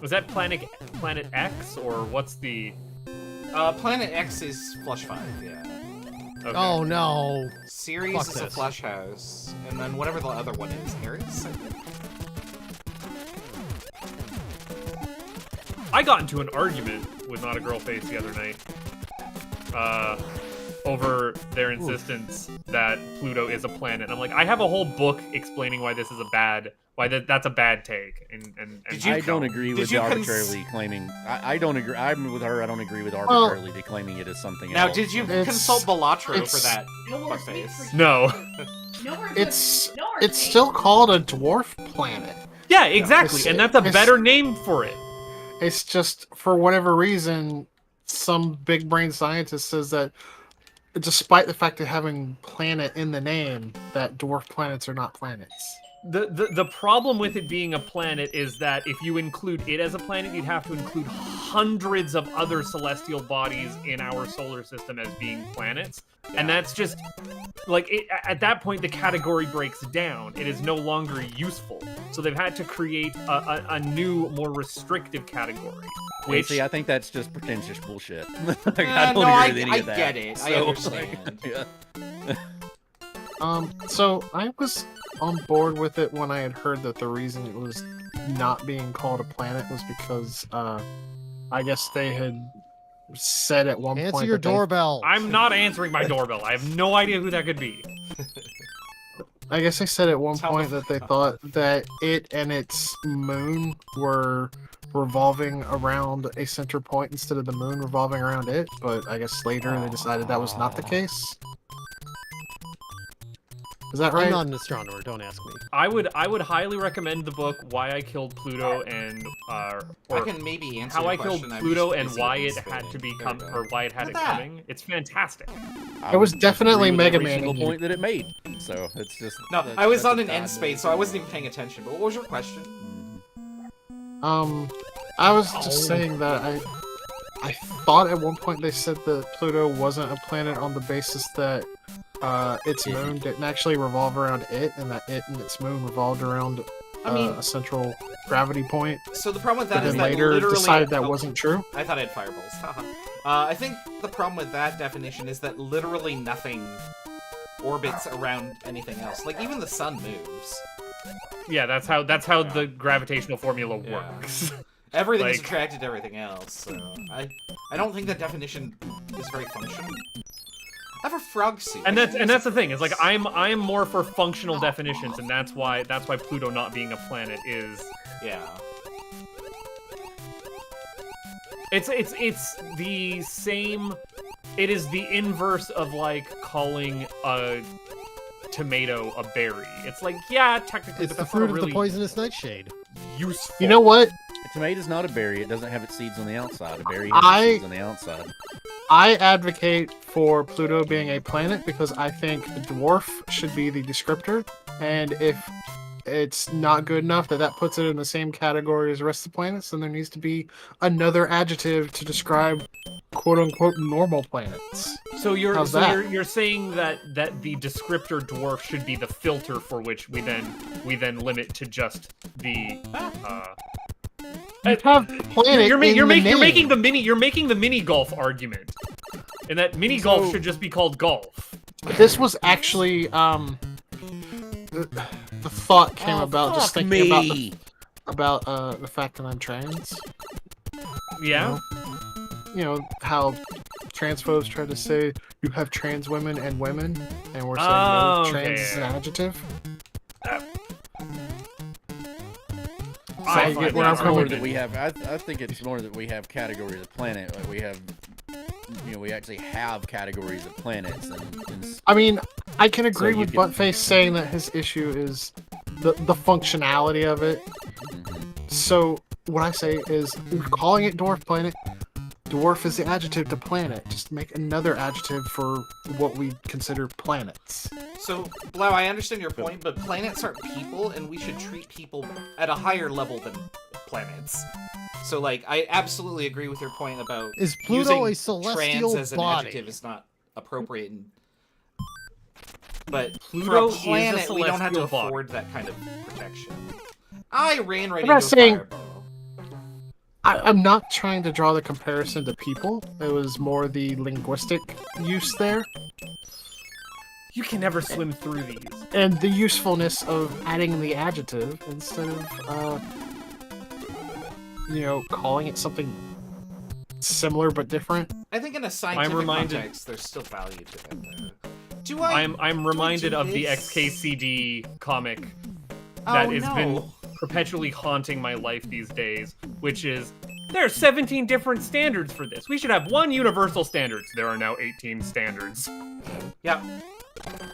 Was that Planet X or what's the? Planet X is flush 5, yeah. Okay. oh no. Ceres Fuck is a this. flush house, and then whatever the other one is, Harris, I think. I got into an argument with Not a Girl Face the other night. Over their insistence that Pluto is a planet. I'm like, I have a whole book explaining why this is that's a bad take. And Did you I don't agree did with you arbitrarily claiming. I don't agree. I'm with her. I don't agree with arbitrarily declaiming it as something Now, else. did you It's- consult Balatro for it's- that? No more Buttface. sleep for you. No. No more It's good- no more it's sleep. still called a dwarf planet. Yeah, exactly. And that's a it's- better name for it. It's just for whatever reason, some big brain scientist says that despite the fact of having planet in the name, that dwarf planets are not planets. The problem with it being a planet is that if you include it as a planet, you'd have to include hundreds of other celestial bodies in our solar system as being planets. And that's just like at that point the category breaks down. It is no longer useful. So they've had to create a new, more restrictive category. And Which see, I think that's just pretentious bullshit. Like, I I don't agree with any I of that. get it. I So, understand. yeah. So I was on board with it when I had heard that the reason it was not being called a planet was because I guess they had said at one Answer point your that they- doorbell. I'm not answering my doorbell. I have no idea who that could be. I guess they said at one Tell point the that they thought that it and its moon were revolving around a center point instead of the moon revolving around it, but I guess later they decided that was not the case. Is that I'm right? not an astronomer. Don't ask me. I would highly recommend the book Why I Killed Pluto and I or can maybe answer How your I Killed question, I'm Pluto just and busy why it spinning. had to There become we go. or why it had Look it at that. coming. It's fantastic. I It was would definitely agree with Mega every Man single in you. point that it made. So it's just No, that- I was that's on a an end bad space, so I wasn't even paying attention. But what was your question? I was just saying that I thought at one point they said that Pluto wasn't a planet on the basis that its moon didn't actually revolve around it, and that it and its moon revolved around I mean- a central gravity point. So the problem with that But is then that later literally decided that oh, wasn't true. I thought I had fireballs. Haha. I think the problem with that definition is that literally nothing orbits around anything else. Like even the sun moves. Yeah, that's how the gravitational formula Yeah. works. Everything is Like- attracted to everything else. So I don't think that definition is very functional. I have a frog suit. And that's the thing. Is like I'm more for functional definitions, and that's why Pluto not being a planet is Yeah. it's the same. It is the inverse of like calling a tomato a berry. It's like yeah, technically, It's but the that's fruit not of really the poisonous nightshade. useful. You know what? A tomato's not a berry. It doesn't have its seeds on the outside. A berry has I- its seeds on the outside. I advocate for Pluto being a planet because I think dwarf should be the descriptor, and if it's not good enough that puts it in the same category as the rest of the planets, then there needs to be another adjective to describe quote-unquote normal planets. So How's that? you're saying that the descriptor dwarf should be the filter for which we then limit to just the You have planet you're in the name. making the mini golf argument, and that mini golf should just be called golf. This was actually the thought came about just fuck thinking me. about the fact that I'm trans. Yeah. You know how trans folks try to say you have trans women, and we're saying no, trans is an adjective. I So find where that I'm coming More from. that we have. I think it's more that we have categories of planet. Like we have, we actually have categories of planets, and I mean, I can agree you with can- Buttface saying that his issue is the functionality of it. So what I say is, we're calling it dwarf planet. Dwarf is the adjective to planet. Just make another adjective for what we consider planets. So, Blau, I understand your point, but planets aren't people, and we should treat people at a higher level than planets. So, like, I absolutely agree with your point about Is Pluto using a celestial trans as an body? adjective is not appropriate. But Pluto for is a a planet, we don't have to celestial body. afford that kind of protection. I ran right I'm not into a saying- fireball. I'm not trying to draw the comparison to people. It was more the linguistic use there. You can never swim through these. And the usefulness of adding the adjective instead of, calling it something similar but different. I think in a scientific reminded- context, there's still value to it. Do I? I'm reminded do of the this? XKCD comic that Oh, has no. been perpetually haunting my life these days, which is there's 17 different standards for this. We should have one universal standard. There are now 18 standards. Yep.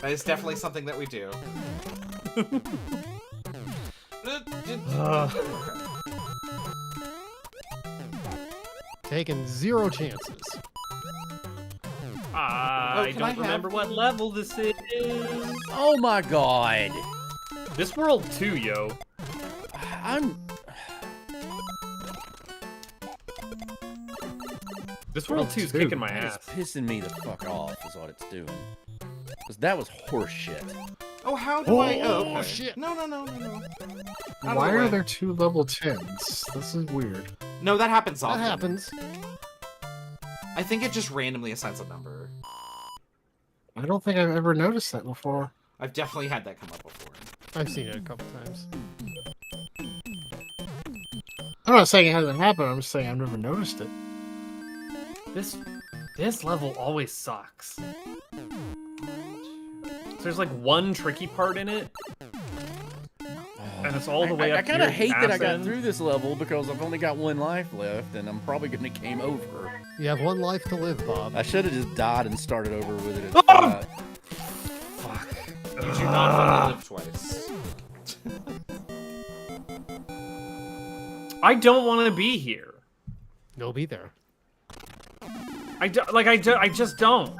That is definitely something that we do. Taking 0 chances. I can I don't remember have- what level this is. oh my god, This world too, yo. I'm. This world 2's two. kicking my That ass. is pissing me the fuck off. Is what it's doing. Because that was horse shit. Oh, how do I? Oh, okay. shit. No. Out of Why the way. are there 2 level 10s? This is weird. No, that happens That often. happens. I think it just randomly assigns a number. I don't think I've ever noticed that before. I've definitely had that come up before. I've seen it a couple times. I'm not saying it hasn't happened, I'm just saying I've never noticed it. This level always sucks. There's like one tricky part in it, and it's all the way up I kind of here hate that I got Assen. through this level because I've only got 1 life left, and I'm probably gonna game over. You have 1 life to live, Bob. I should have just died and started over with it. Ah! You do not want to live twice. I don't want to be here. You'll be there. I just don't.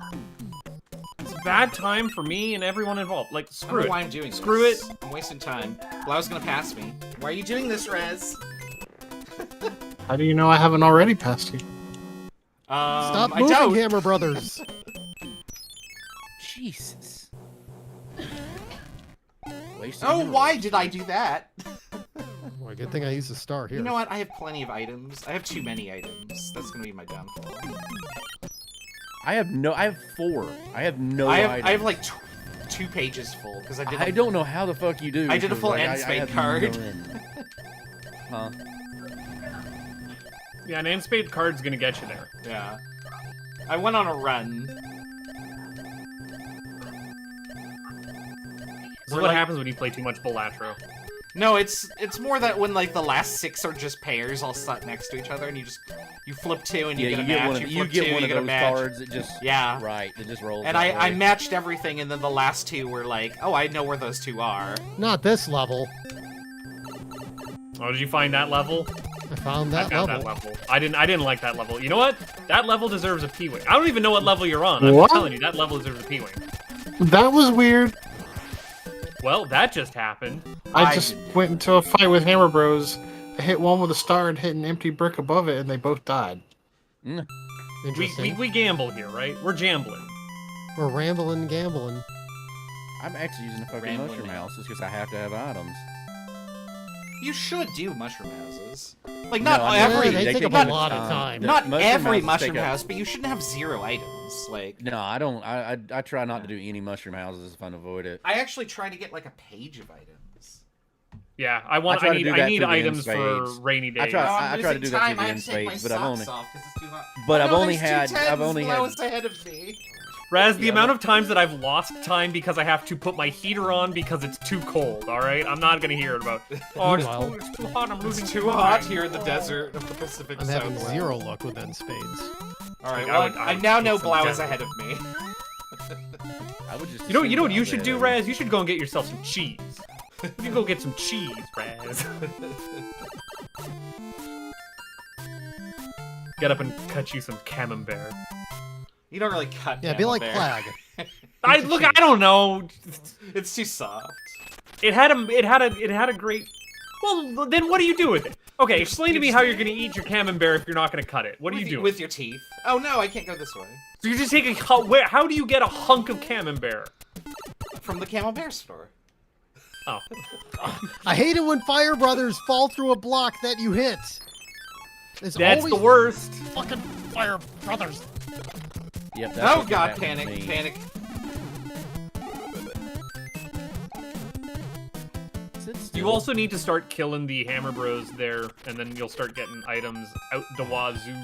It's a bad time for me and everyone involved. Like, I screw don't know it. why I'm doing Screw this. I'm wasting time. Blau's gonna pass me. Why are you doing this, Rez? How do you know I haven't already passed you? Stop I moving, don't. Hammer Brothers! Jesus. Wasting Oh, your- why did I do that? Well, good thing I used a star here. You know what? I have plenty of items. I have too many items. That's gonna be my downfall. I have 4. I have no. I items. have like 2 pages full because I did. I don't know how the fuck you do. I did a 'cause, full like, end I spade have card. none. Huh? Yeah, an spade card's gonna get you there. Yeah. I went on a run. This is We're what like- happens when you play too much Balatro. No, it's more that when like the last 6 are just pairs all stuck next to each other, and you flip 2 and you Yeah, get a you get match. one of you you flip get 2, one you of get a those match. cards that just Yeah. right that just rolls. And that I way. matched everything, and then the last 2 were like, oh, I know where those 2 are. Not this level. Oh, did you find that level? I found I that found level. that level. I didn't like that level. You know what? That level deserves a P-wing. I don't even know what level you're on. I'm What? just telling you, that level deserves a P-wing. That was weird. Well, that just happened. I just went into a fight with Hammer Bros. I hit one with a star and hit an empty brick above it, and they both died. Interesting. We gamble here, right? We're jambling. We're rambling and gambling. I'm actually using a fucking Rambling mushroom man. house just because I have to have items. You should do mushroom houses. Like No, not I mean, every, they take up not- a lot of time. not Mushroom every houses mushroom take up- house, but you shouldn't have 0 items. Like No, I don't. I try not to do any mushroom houses if I can avoid it. I actually try to get like a page of items. Yeah, I try to do that I need through the items for spades. rainy days. I try- Oh, I I'm try to losing do that time. through I the have to take my spades, but I've socks only- off 'cause it's too hot. But Oh, I've no, only there's had- two I've tens only had- Lois ahead of me. Raz, the Yeah, amount but- of times that I've lost time because I have to put my heater on because it's too cold, alright? I'm not gonna hear it about, oh, Meanwhile, it's too hot, I'm losing It's too hot time. here in the desert of the Pacific I'm having Southwest. 0 luck with then spades. All right, I well, would- I would now take know some Blau is down. ahead of me. I would just. You know assume what I you was should ahead do, of Raz? You should go and get yourself some cheese. You can go get some cheese, Raz. Get up and cut you some camembert. You don't really cut. Yeah, be like camembert. Flag. I don't know. It's too soft. It had a great. Well, then what do you do with it? Okay, explain to me how you're gonna eat your camembert if you're not gonna cut it. What do you do? With your teeth. Oh no, I can't go this way. So you just take a how do you get a hunk of camembert? From the Camembert store. Oh, I hate it when Fire Brothers fall through a block that you hit. It's that's always the worst. fucking Fire Brothers. Yep. Oh what god, happened to panic, me. panic. Sit You still. also need to start killing the Hammer Bros there, and then you'll start getting items out the wazoo.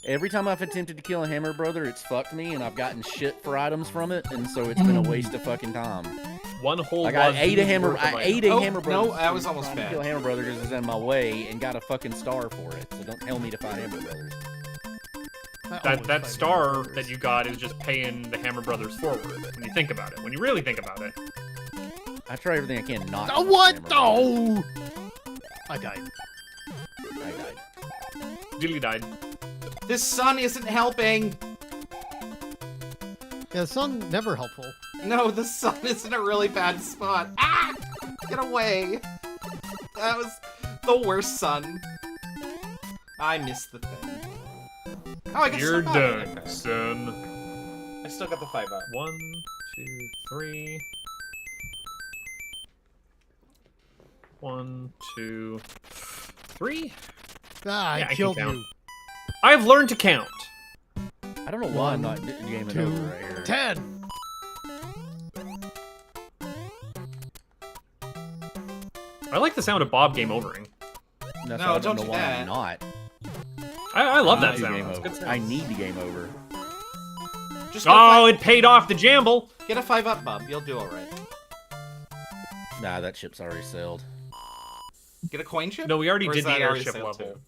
Every time I've attempted to kill a Hammer Brother, it's fucked me, and I've gotten shit for items from it, and so it's been a waste of fucking time. One whole Like I wazoo's ate a Hammer, worth of I items. ate a Oh, Hammer Brother. no, that was almost trying to bad. kill a Hammer Brother because it's in my way, and got a fucking star for it. So don't tell me to find Hammer Brothers. That star that you got is just paying the Hammer Brothers forward. When you think about it, when you really think about it. I try everything I can not. to Oh, kill what? Hammer Brothers. No! I died. I died. Dilly died. This sun isn't helping. Yeah, the sun never helpful. No, the sun is in a really bad spot. Ah! Get away. That was the worst sun. I missed the thing. Oh, I guess You're still got it. done, Okay. son. I still got the 5 up. 1, 2, 3. 1, 2, 3. Ah, Yeah, I I can killed count. you. I've learned to count. I don't know why I'm One, not gaming 2, over right here. 10. I like the sound of Bob game overing. No, No, I don't don't know do why that. I'm not. I love I that need to sound. game It's over. good sound. I need to game over. Just get, Oh, a it paid off the jamble. get a 5 up, Bob. You'll do alright. Nah, that ship's already sailed. Get a coin chip? No, we already Or is did the that already airship sailed level. too?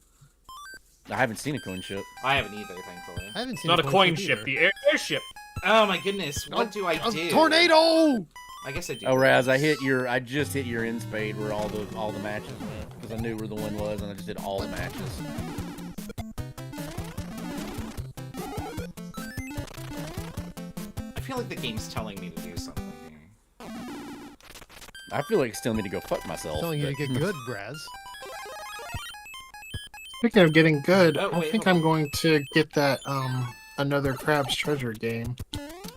I haven't seen a coin ship. I haven't either, thankfully. I haven't seen Not a coin ship ship, either. the airship. Oh my goodness, what do I A do? tornado! I guess I do. Oh, Raz, I just hit your end spade where all the matches went because I knew where the one was, and I just did all the matches. I feel like the game's telling me to do something here. I feel like it's telling me to go fuck myself. Telling you to but- get good, Braz. Speaking of getting good, Oh, I wait, think hold I'm going to get that Another Crab's Treasure game.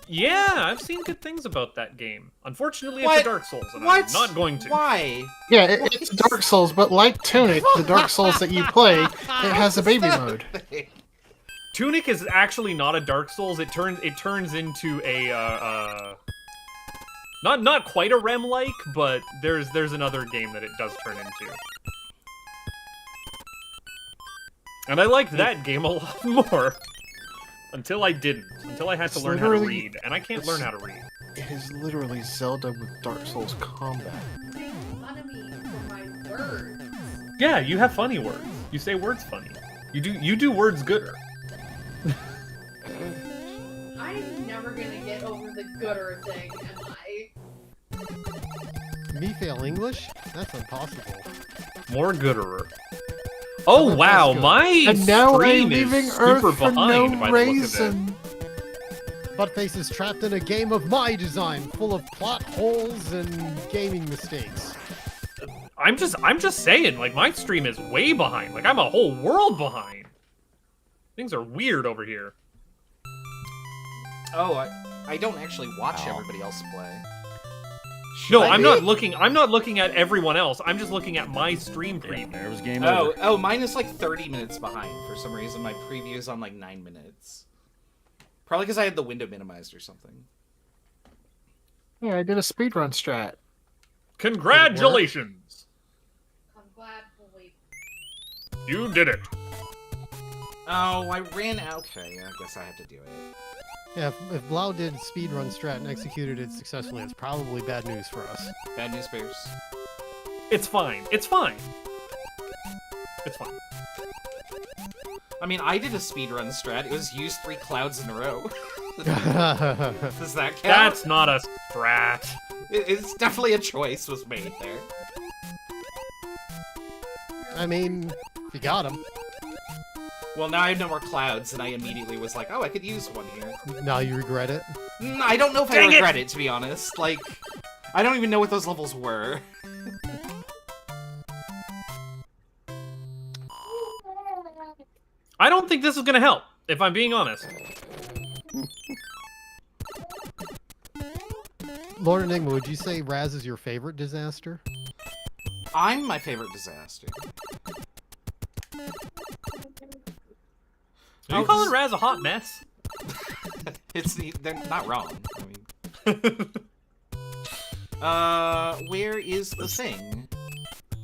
Yeah, I've seen good things about that game. Unfortunately, it's What? a Dark Souls, and What? I'm not going to. Why? Yeah, it's Dark Souls, but like Tunic, the Dark Souls that you play, it has a baby mode. Tunic is actually not a Dark Souls. It turns into a not quite a Rem like, but there's another game that it does turn into. And I liked that game a lot more. Until I didn't. Until I had to It's learn how to literally- read. And I can't learn how to read. It is literally Zelda with Dark Souls combat. Make fun of me for my words. Yeah, you have funny words. You say words funny. You do words gooder. I'm never gonna get over the gooder thing, am I? Me fail English? That's impossible. More gooder. Oh that wow, feels good. my And now I'm stream leaving is Earth super for behind no by the look of it. reason. Buttface is trapped in a game of my design, full of plot holes and gaming mistakes. I'm just saying, like my stream is way behind. Like I'm a whole world behind. Things are weird over here. Oh, I don't actually watch Ow. everybody else play. No, I I'm be? not looking. I'm not looking at everyone else. I'm just looking at my stream Yeah, preview. there was game Oh, over. mine is like 30 minutes behind for some reason. My preview is on like 9 minutes. Probably because I had the window minimized or something. Yeah, I did a speedrun strat. Congratulations, I'm glad we you did it. Oh, I ran out. Okay, yeah, I guess I have to do it. Yeah, if Blau did speedrun strat and executed it successfully, it's probably bad news for us. Bad news bears. It's fine. It's fine. It's fine. I mean, I did a speedrun strat. It was use 3 clouds in a row. Does that count? That's not a strat. It's definitely a choice was made there. I mean, you got him. Well, now I have no more clouds, and I immediately was like, oh, I could use one here. Now you regret it. I don't know if Dang I it! regret it, to be honest. Like, I don't even know what those levels were. I don't think this is gonna help, if I'm being honest. Lord Enigma, would you say Raz is your favorite disaster? I'm my favorite disaster. Are you calling Raz a hot mess? They're not wrong. I mean, where is the thing?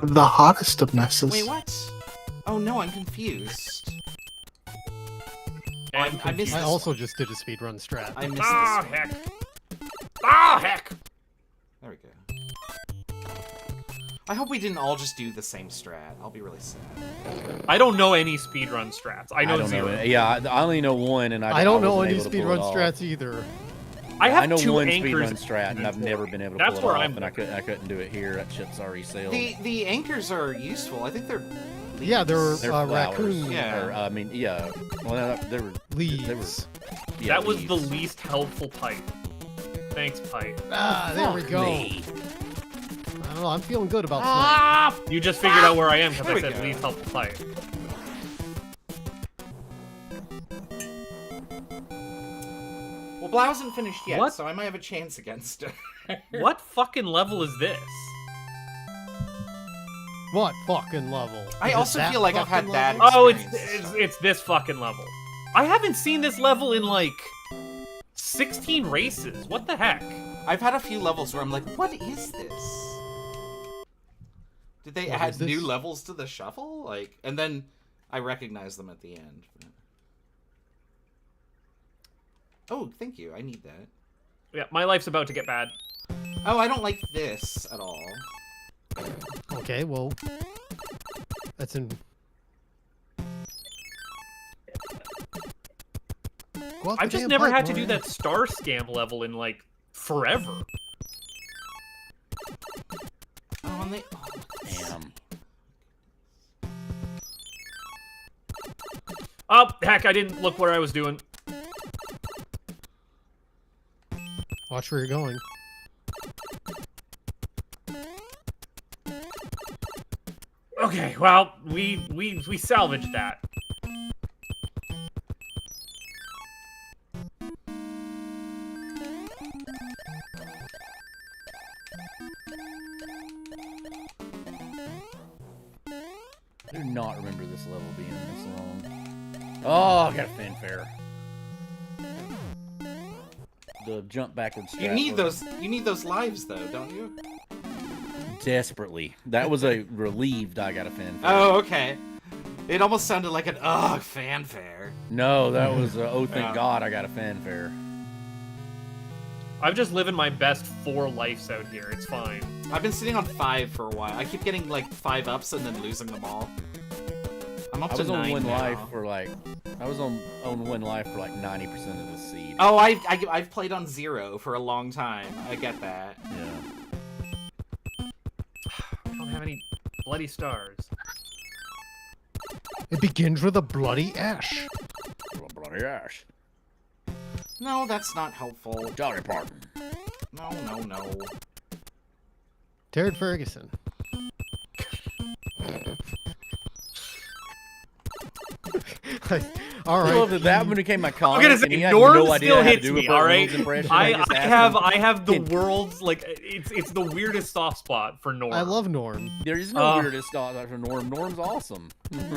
The hottest of messes. Wait, what? Oh no, I'm confused. I missed I this also just did a speedrun strat. I missed Ah, this one. heck. Ah, heck. There we go. I hope we didn't all just do the same strat. I'll be really sad. I don't know any speedrun strats. I know don't zero. know. Yeah, I only know one, and I don't know wasn't any able to pull it speedrun off. strats either. I have I know 2 one anchors. speedrun strat, and I've never been able to That's pull it where off, I'm and I couldn't do it here. That ship's already sailed. The anchors are useful. I think they're leaves. Yeah, they're They're raccoon flowers. Yeah. Or, I mean, yeah. Well, no, they were. leaves. Yeah, That was the leaves. least helpful pipe. Thanks, pipe. Ah, there we Fuck go. me. I don't know, I'm feeling good about tonight. Ah! You just figured out where I am because There I we said go. least helpful pipe. Well, Blau isn't finished yet, What? so I might have a chance against her. What fucking level is this? What fucking level? I Is it also that feel like I've had fucking bad level? Oh, experience. it's this fucking level. I haven't seen this level in like 16 races. What the heck? I've had a few levels where I'm like, what is this? Did they What add is this? new levels to the shuffle? Like, and then I recognize them at the end. Oh, thank you. I need that. Yeah, my life's about to get bad. Oh, I don't like this at all. Okay, well, that's in. Go out I've the just damn never pipe, had to do Mario. that star scam level in like forever. Oh, and they. Oh, Damn. Oh, heck, I didn't look where I was doing. Watch where you're going. Okay, well, we salvaged that. I do not remember this level being this long. Oh, I got a fanfare. The jump backwards. you strat need was those. You need those lives, though, don't you? desperately. That was a relieved I got a fanfare. Oh, okay. It almost sounded like an ugh fanfare. No, that was oh thank Yeah. God I got a fanfare. I'm just living my best 4 lives out here. It's fine. I've been sitting on 5 for a while. I keep getting like 5 ups and then losing them all. I'm up I to was on 9 one now. life for like I was on one life for like 90% of the seed. Oh, I've played on 0 for a long time. I get that. Yeah. I don't have any bloody stars. It begins with a bloody ash. Bloody ash. No, that's not helpful. Dolly Parton. No. Terry Ferguson. All I right. love that when it became my I'm comic. gonna and say he had Norm no idea still how to hits do a me. Burt All right, Reynolds impression. I just asked him. have the Can- world's like it's the weirdest soft spot for Norm. I love Norm. There is no Uh, weirdest thought for Norm. Norm's awesome.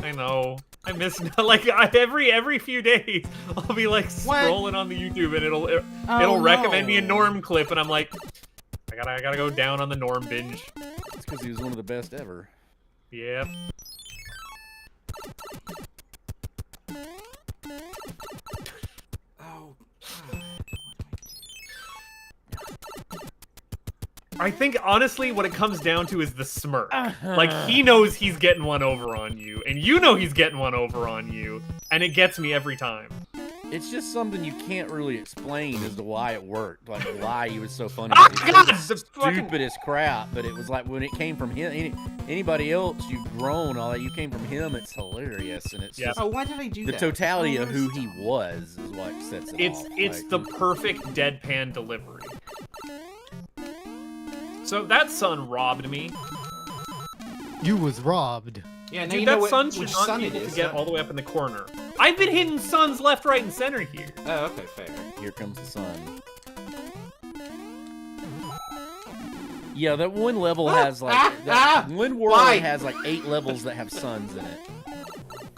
I know. I miss like every few days I'll be like What? scrolling on the YouTube and it'll Oh, recommend me a no. Norm clip and I'm like I gotta go down on the Norm binge. It's because he was one of the best ever. Yep. Oh, God. I think honestly what it comes down to is the smirk. Like he knows he's getting one over on you and you know he's getting one over on you and it gets me every time. It's just something you can't really explain as to why it worked. Like why he was so funny. Ah, It's God, the the fucking- stupidest crap, but it was like when it came from him. Anybody else, you've grown all that. You came from him. It's hilarious, and it's Yeah. just Oh, why did I do the that? totality Oh, of who that's he dumb. was is what sets it off. It's Like, the perfect deadpan delivery. So that son robbed me. You was robbed. Yeah, now Dude, you that know what, sun should which not sun be it able is. to get all the way up in the corner. I've been hitting suns left, right, and center here. Oh, okay, fair. Here comes the sun. Yeah, that one level has like that one world Why? has like 8 levels that have suns in it,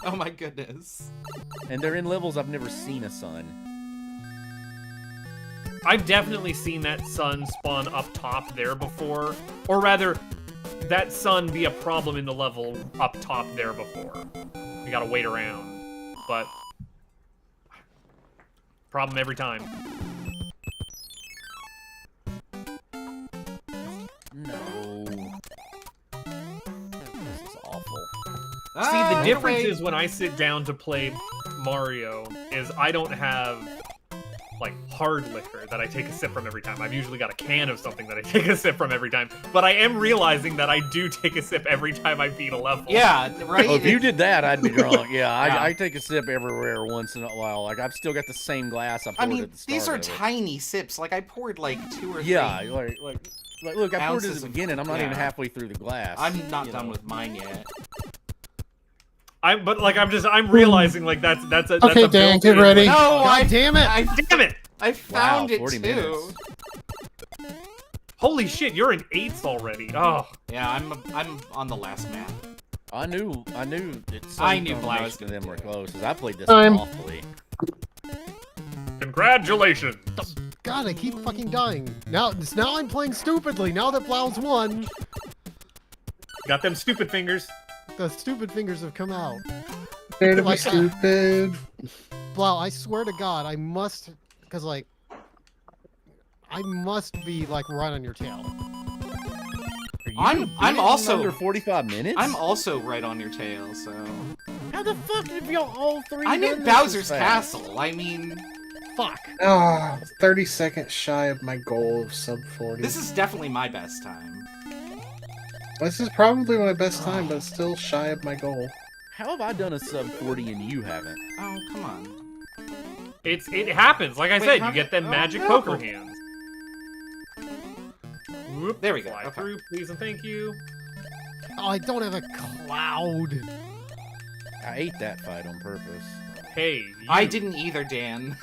Oh my goodness. and they're in levels I've never seen a sun. I've definitely seen that sun spawn up top there before. Or rather, that sun be a problem in the level up top there before. You gotta wait around. But... problem every time. No. This is awful. See, the difference okay. is when I sit down to play Mario, is I don't have, like, hard liquor that I take a sip from every time. I've usually got a can of something that I take a sip from every time. But I am realizing that I do take a sip every time I beat a level. Yeah, right? Oh, if you did that, I'd be drunk. Yeah, Yeah. I take a sip everywhere once in a while. Like I've still got the same glass I poured I mean, at the start. these are of it. tiny sips. Like, I poured like 2 or 3. Yeah, like look, I poured it at Ounces the of- beginning. I'm not even yeah. halfway through the glass. I'm not you done know. with mine yet. I'm realizing, like, that's a Okay, Dan, get ready. No, God damn it! Damn it! I found Wow, it 40 too. minutes. Holy shit, you're in 8s already. Oh. Yeah, I'm on the last map. I knew it's some I knew Blau was combination of them were gonna do it. close. 'Cause I played this Time. awfully. Congratulations! God, I keep fucking dying. Now I'm playing stupidly. Now that Blau's won, Got them stupid fingers. the stupid fingers have come out. Dare to be Like, stupid. Blau, I swear to God, I must, because like, I must be like right on your tail. Are you I'm beating in also- under 45 minutes. I'm also right on your tail, so How the fuck have y'all all 3? I'm done in this Bowser's this fast? Castle. I mean, Fuck. Oh, 30 seconds shy of my goal of sub 40. this is definitely my best time. This is probably my best time, but it's still shy of my goal. How have I done a sub 40 and you haven't? Oh, come on. It happens. Like I Wait, said, how you get them oh, magic no. poker hands. Whoop, There we go, Fly okay. through, please and thank you. Oh, I don't have a cloud. I ate that fight on purpose. Hey, I you. didn't either, Dan.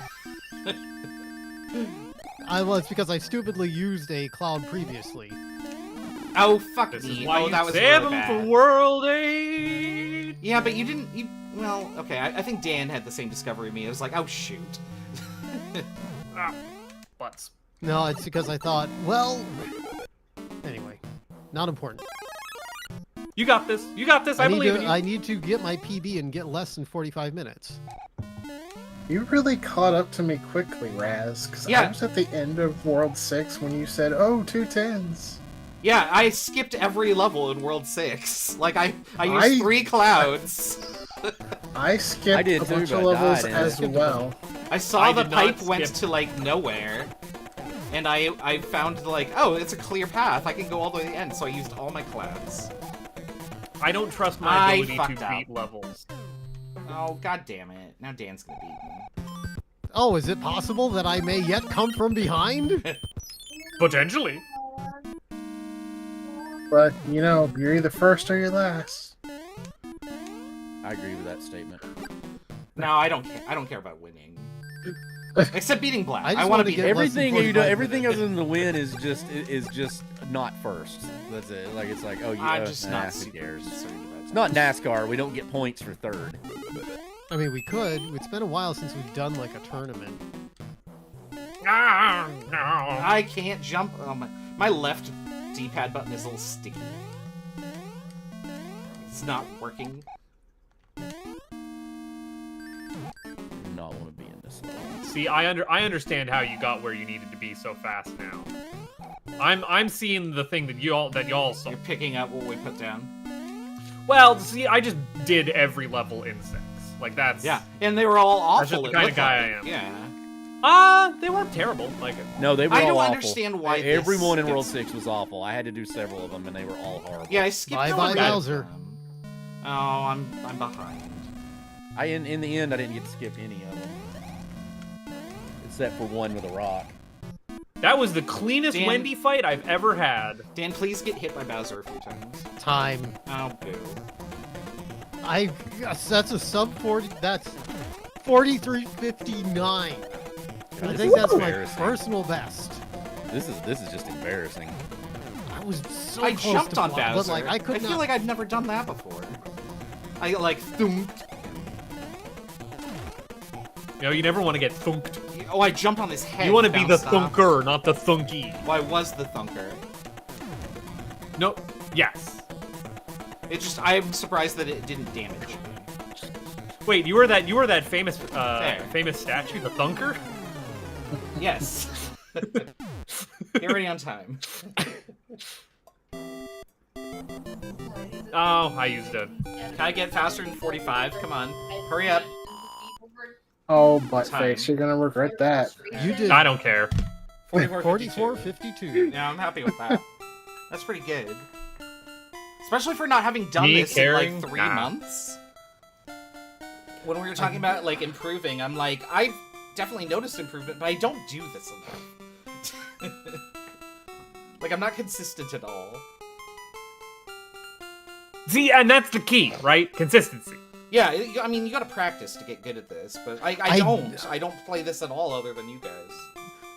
It's because I stupidly used a cloud previously. Oh, fuck This me. is why Oh, you that was save really them for bad. World 8. Yeah, but you didn't. Well, okay. I think Dan had the same discovery me. I was like, oh shoot. Ah, butts. No, it's because I thought, well, anyway, not important. You got this. You got this. I believe in you. I need to get my PB and get less than 45 minutes. You really caught up to me quickly, Raz, because Yeah. I was at the end of World 6 when you said, oh, 210s. Yeah, I skipped every level in World 6. Like, I used I- 3 clouds. I skipped I did a too, bunch but of I levels died, and I as skipped a well. I saw I the did not pipe went skip. to, like, nowhere. And I found, like, oh, it's a clear path. I can go all the way to the end, so I used all my clouds. I don't trust my I ability to fucked up. beat levels. Oh, god damn it. Now Dan's gonna beat me. Oh, is it possible that I may yet come from behind? Potentially. But, you know, you're either first or you're last. I agree with that statement. No, I don't care. I don't care about winning. Except beating Black. I just I want wanna to beat get less than Everything you do, 45 everything minutes. other than the win is just not first. That's it. Like it's like, oh, you. I'm just who not super cares? concerned about It's not NASCAR. We don't get points for third. I mean, we could. It's been a while since we've done like a tournament. Ah, no. I can't jump. Oh, my left D-pad button is a little sticky. It's not working. Do not want to be in this level. See, I understand how you got where you needed to be so fast now. I'm seeing the thing that y'all saw. You're picking up what we put down. Well, see, I just did every level in 6. Like that's Yeah, and they were all awful. That's just the it kind of looked guy like. I am. Yeah. They weren't terrible. Like No, they were I all don't awful. understand why Everyone this in World gets- 6 was awful. I had to do several of them, and they were all horrible. Yeah, I skipped Bye over bye, that. Bowser. Oh, I'm behind. In the end, I didn't get to skip any of them, except for one with a rock. that was the cleanest Dan- Wendy fight I've ever had. Dan, please get hit by Bowser a few times. Time. Oh, boo. That's a sub 40. That's 43:59. I this think is that's my embarrassing. personal best. This is just embarrassing. I was so I close jumped to on block, Bowser. but like I could feel not. like I've never done that before. I like thumped. You know, you never want to get thunked. Oh, I jumped on his head. You want to be the bounced off. thunker, not the thunky. Well, I was the thunker. No. Yes. It just, I'm surprised that it didn't damage me. Wait, you were that famous Fair. famous statue, the thunker? Yes. Get ready on time. Oh, I used a. Can I get faster than 45? Come on. Hurry up. Oh, butt Time. face, you're gonna regret that. You did I don't care. 44:52. Yeah, I'm happy with that. That's pretty good. Especially for not having done Me this caring? in like 3 Nah. months. When we were talking about like improving, I'm like, I've definitely noticed improvement, but I don't do this enough. Like, I'm not consistent at all. See, and that's the key, right? Consistency. Yeah, I mean, you gotta practice to get good at this, but I don't play this at all other than you guys.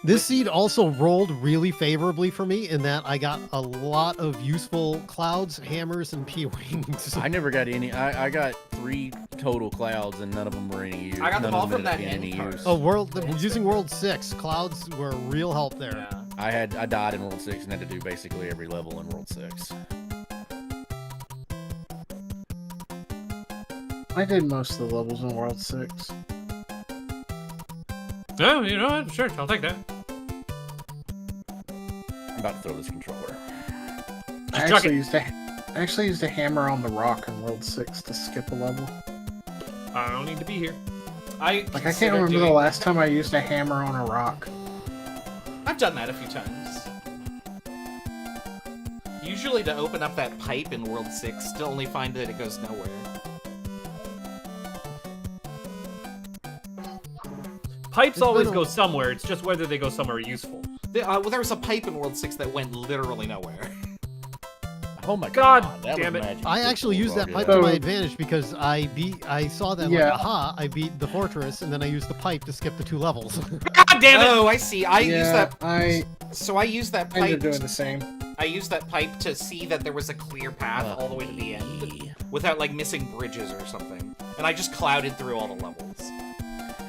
This seed also rolled really favorably for me in that I got a lot of useful clouds, hammers, and P-wings. I never got any. I got 3 total clouds, and none of them were any use. I got them none all of from them that ended up being hand any card. use. Using World 6, clouds were a real help there. Yeah. I died in World 6 and had to do basically every level in World 6. I did most of the levels in World 6. Oh, you know what? Sure, I'll take that. I'm about to throw this controller. I chuck actually used a hammer on the rock in World 6 to skip a level. I don't need to be here. I Like, I can't considered remember the doing- last time I used a hammer on a rock. I've done that a few times. Usually to open up that pipe in World 6, to only find that it goes nowhere. Pipes It's always been a- go somewhere. It's just whether they go somewhere useful. Well, there was a pipe in World 6 that went literally nowhere. Oh my God that damn was it. magic. I actually used that pipe to So- my advantage because I saw that Yeah. like, aha, I beat the fortress, and then I used the pipe to skip the 2 levels. God damn it! Oh, I see. I used yeah, that. I So I used that ended pipe. up doing the same. I used that pipe to see that there was a clear path all the way to the end, without like missing bridges or something. And I just clouded through all the levels.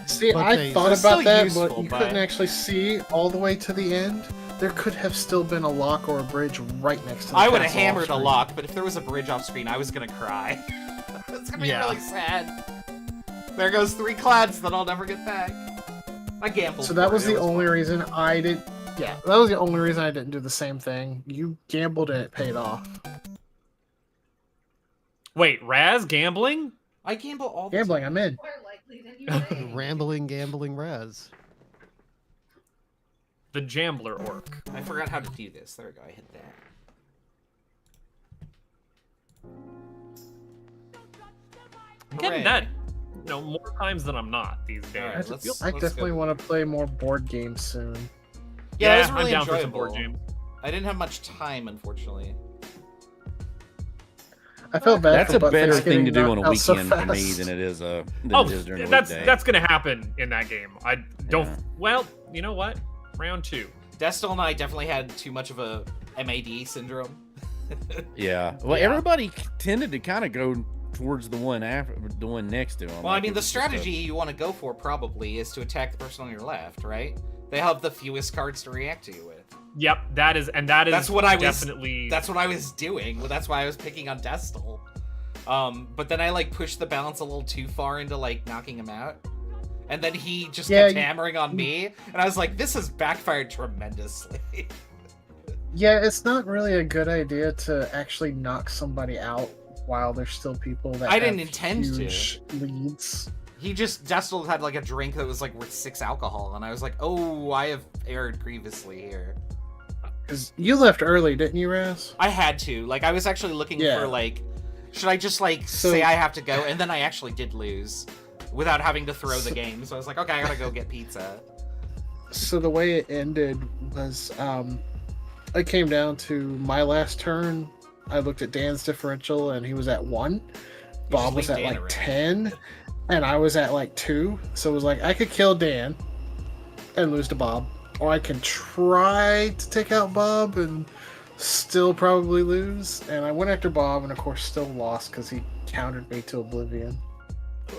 See, But I they- thought It's about still that, useful, but you but- couldn't actually see all the way to the end. There could have still been a lock or a bridge right next to the I would have castle hammered a off-screen. lock, but if there was a bridge off screen, I was gonna cry. It's gonna be Yeah. really sad. There goes 3 clouds that I'll never get back. I gambled. So that for was it. It the only fun. reason I did. Yeah, that was the only reason I didn't do the same thing. You gambled and it paid off. Wait, Raz gambling? I gamble all the Gambling, I'm in. More likely than you think. Rambling, gambling, Raz. The Jambler Orc. time. I forgot how to do this. There we go. I hit that. I'm getting Hooray. that more times than I'm not these days. Alright, let's I go. definitely want to play more board games soon. Yeah, it was I'm really down enjoyable. for some board games. I didn't have much time, unfortunately. I felt bad. That's for a better Buttface thing to getting do on a knocked out so weekend for me fast. than it is a Oh, during a that's weekday. gonna happen in that game. I don't. Yeah. Well, you know what? Round 2. Destel and I definitely had too much of a MAD syndrome. Yeah. Well, Yeah. everybody tended to kind of go towards the one next to him. Well, I Like, mean, it the was just a- strategy you want to go for probably is to attack the person on your left, right? They have the fewest cards to react to you with. Yep, that is That's what I was- definitely. That's what I was doing. Well, that's why I was picking on Destel. But then I like pushed the balance a little too far into like knocking him out. And then he just Yeah, kept hammering on me, and I was like, this has backfired tremendously. Yeah, it's not really a good idea to actually knock somebody out while there's still people that I didn't have intend to. huge leads. Destel had like a drink that was like worth 6 alcohol, and I was like, oh, I have erred grievously here. Because you left early, didn't you, Raz? I had to. Like, I was actually looking Yeah. for like, should I just like So- say I have to go? And then I actually did lose without having to throw the So- game. So I was like, okay, I gotta go get pizza. So the way it ended was, it came down to my last turn. I looked at Dan's differential, and he was at 1. Bob was leave at Dan like around. 10, and I was at like 2. So it was like I could kill Dan and lose to Bob, or I can try to take out Bob and still probably lose. And I went after Bob, and of course still lost because he countered me to oblivion.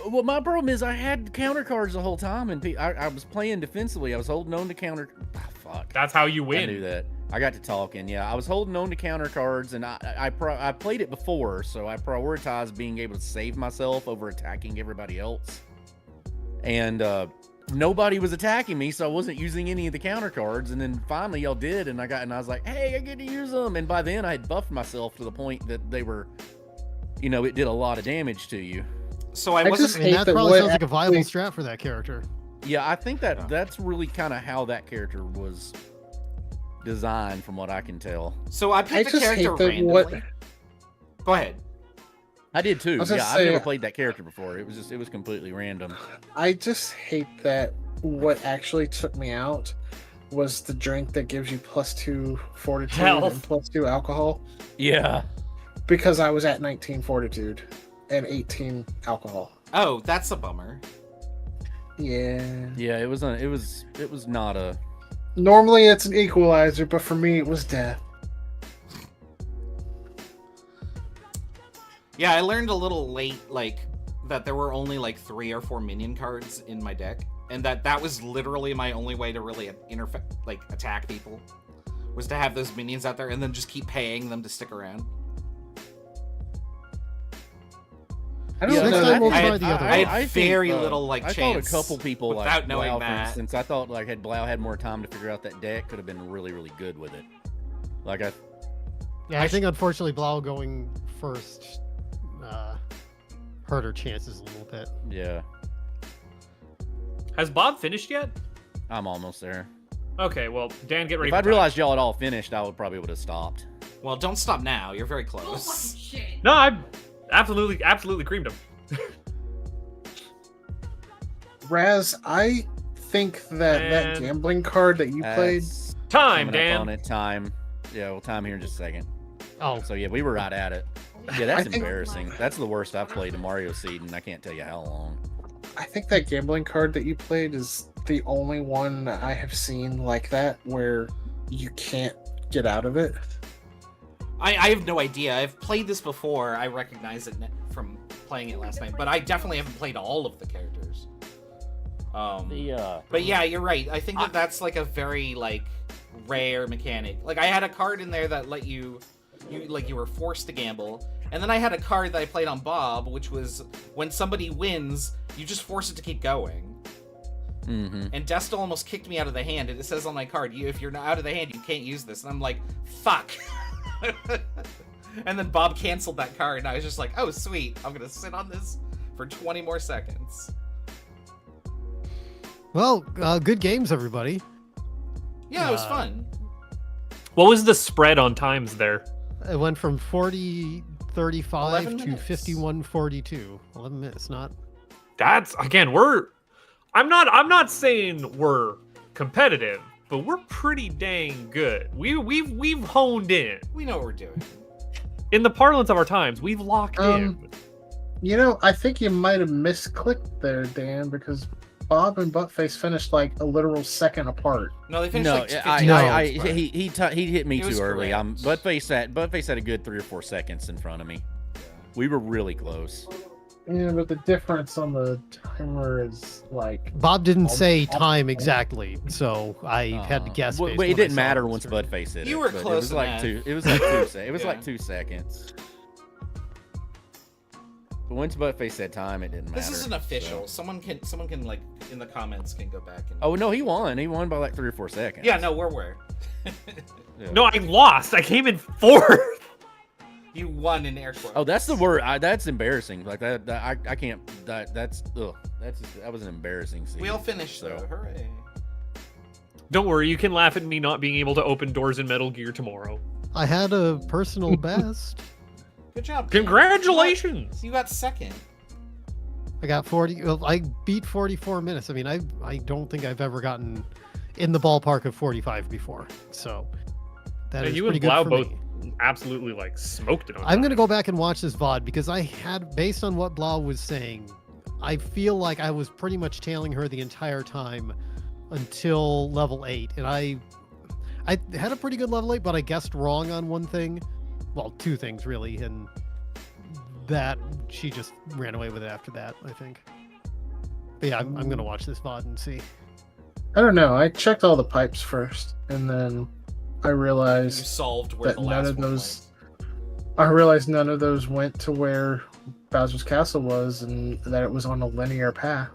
Well, my problem is I had counter cards the whole time, and I was playing defensively. I was holding on to counter. Ah, fuck. That's how you I win. knew that. I got to talking. Yeah, I was holding on to counter cards, and I played it before, so I prioritized being able to save myself over attacking everybody else. And nobody was attacking me, so I wasn't using any of the counter cards. And then finally, y'all did, and I was like, "Hey, I get to use them." And by then, I had buffed myself to the point that they were, it did a lot of damage to you. So I I wasn't. just I mean, hate that that probably what sounds like a viable actually- strat for that character. Yeah, I think Yeah. that's really kind of how that character was designed, from what I can tell. So I picked a just hate character that randomly. what- Go ahead. I did too. I was Yeah, gonna I've never say- played that character before. It was completely random. I just hate that what actually took me out was the drink that gives you +2 fortitude Health. and +2 alcohol, Yeah. because I was at 19 fortitude and 18 alcohol. Oh, that's a bummer. Yeah. Yeah, it was not a. Normally it's an equalizer, but for me it was death. Yeah, I learned a little late, like, that there were only like 3 or 4 minion cards in my deck, and that was literally my only way to really attack people, was to have those minions out there and then just keep paying them to stick around. I don't Yeah, know. next that time we'll will- try the other I way. had very little like I chance. thought a couple people without like knowing Blau, for that. instance. I thought like had Blau had more time to figure out that deck, could have been really good with it. Like Yeah, I think unfortunately Blau going first hurt her chances a little bit. yeah, Has Bob finished yet? I'm almost there. Okay, well, Dan, get ready. If for I'd time. realized y'all had all finished, I would probably would have stopped. Well, don't stop now. You're very Oh my close. shit. No, I absolutely creamed him. Raz, I think that And- gambling card that you played. That's Time, coming up on Dan. it. Time. Yeah, we'll time here in just a second. Oh, So yeah, we were right at it. Yeah, that's I think- embarrassing. That's the worst I've played in Mario Seed, and I can't tell you how long. I think that gambling card that you played is the only one that I have seen like that where you can't get out of it. I have no idea. I've played this before. I recognize it from playing it last night, but I definitely haven't played all of the characters. But yeah, you're right. I think that's like a very like rare mechanic. Like I had a card in there that let you were forced to gamble, and then I had a card that I played on Bob, which was when somebody wins, you just force it to keep going. Mm-hmm. And Destel almost kicked me out of the hand, and it says on my card, if you're out of the hand, you can't use this. And I'm like, fuck. And then Bob canceled that card, and I was just like, oh, sweet. I'm going to sit on this for 20 more seconds. well, good games, everybody. Yeah, it was Uh, fun. What was the spread on times there? It went from 40-35 11 to minutes. 51-42. 11 minutes, not That's again, I'm not saying we're competitive, but we're pretty dang good. We've honed in. We know what we're doing. In the parlance of our times, we've locked in. You know, I think you might have misclicked there, Dan, because Bob and Buttface finished like a literal second apart. No, they finished No, like 15 seconds, right? he hit me He was too early. correct. Buttface had a good 3 or 4 seconds in front of me. We were really close. Yeah, but the difference on the timer is like Bob didn't say I'll- time exactly, so I had to guess. Well, based it on what I didn't saw matter on the once screen. Buttface hit it. You were but close It was like enough. 2. It was like 2. It was Yeah. like 2 seconds. But once Buttface said time, it didn't matter. This isn't official. so. Someone can like in the comments can go back and. Oh no, he won. He won by like 3 or 4 seconds. Yeah, no, we're where. Yeah. No, I lost. I came in 4th. You won in air quotes. Oh, that's the word. That's embarrassing. Like that I can't. That's that was an embarrassing scene. We all finished So. though. Hooray! Don't worry, you can laugh at me not being able to open doors in Metal Gear tomorrow. I had a personal best. Good job. Dan. Congratulations! You got second. I got 40. Well, I beat 44 minutes. I mean, I don't think I've ever gotten in the ballpark of 45 before. So that Yeah, is you pretty and good Blau for both me. absolutely like smoked it on. I'm gonna time. go back and watch this VOD because I had, based on what Blau was saying, I feel like I was pretty much tailing her the entire time until level 8, and I had a pretty good level 8, but I guessed wrong on one thing. Well, 2 things really, and that she just ran away with it after that, I think. But yeah, I'm gonna watch this VOD and see. I don't know. I checked all the pipes first, and then I You realized solved where that the none last of one those. I realized none of those went to where Bowser's Castle was, and that it was on a linear path.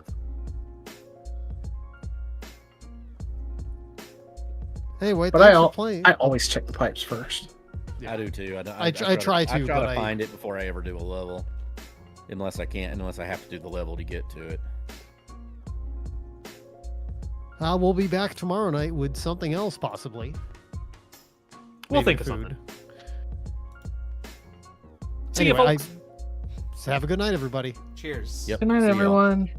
Anyway, But thanks for playing. I always check the pipes first. I do too. I try to, I try but to I- find it before I ever do a level, unless I have to do the level to get to it. We'll be back tomorrow night with something else, possibly. We'll Maybe think of something. Anyway, See you, folks. have a good night, everybody. Cheers. Yep. Good night, See y'all. everyone.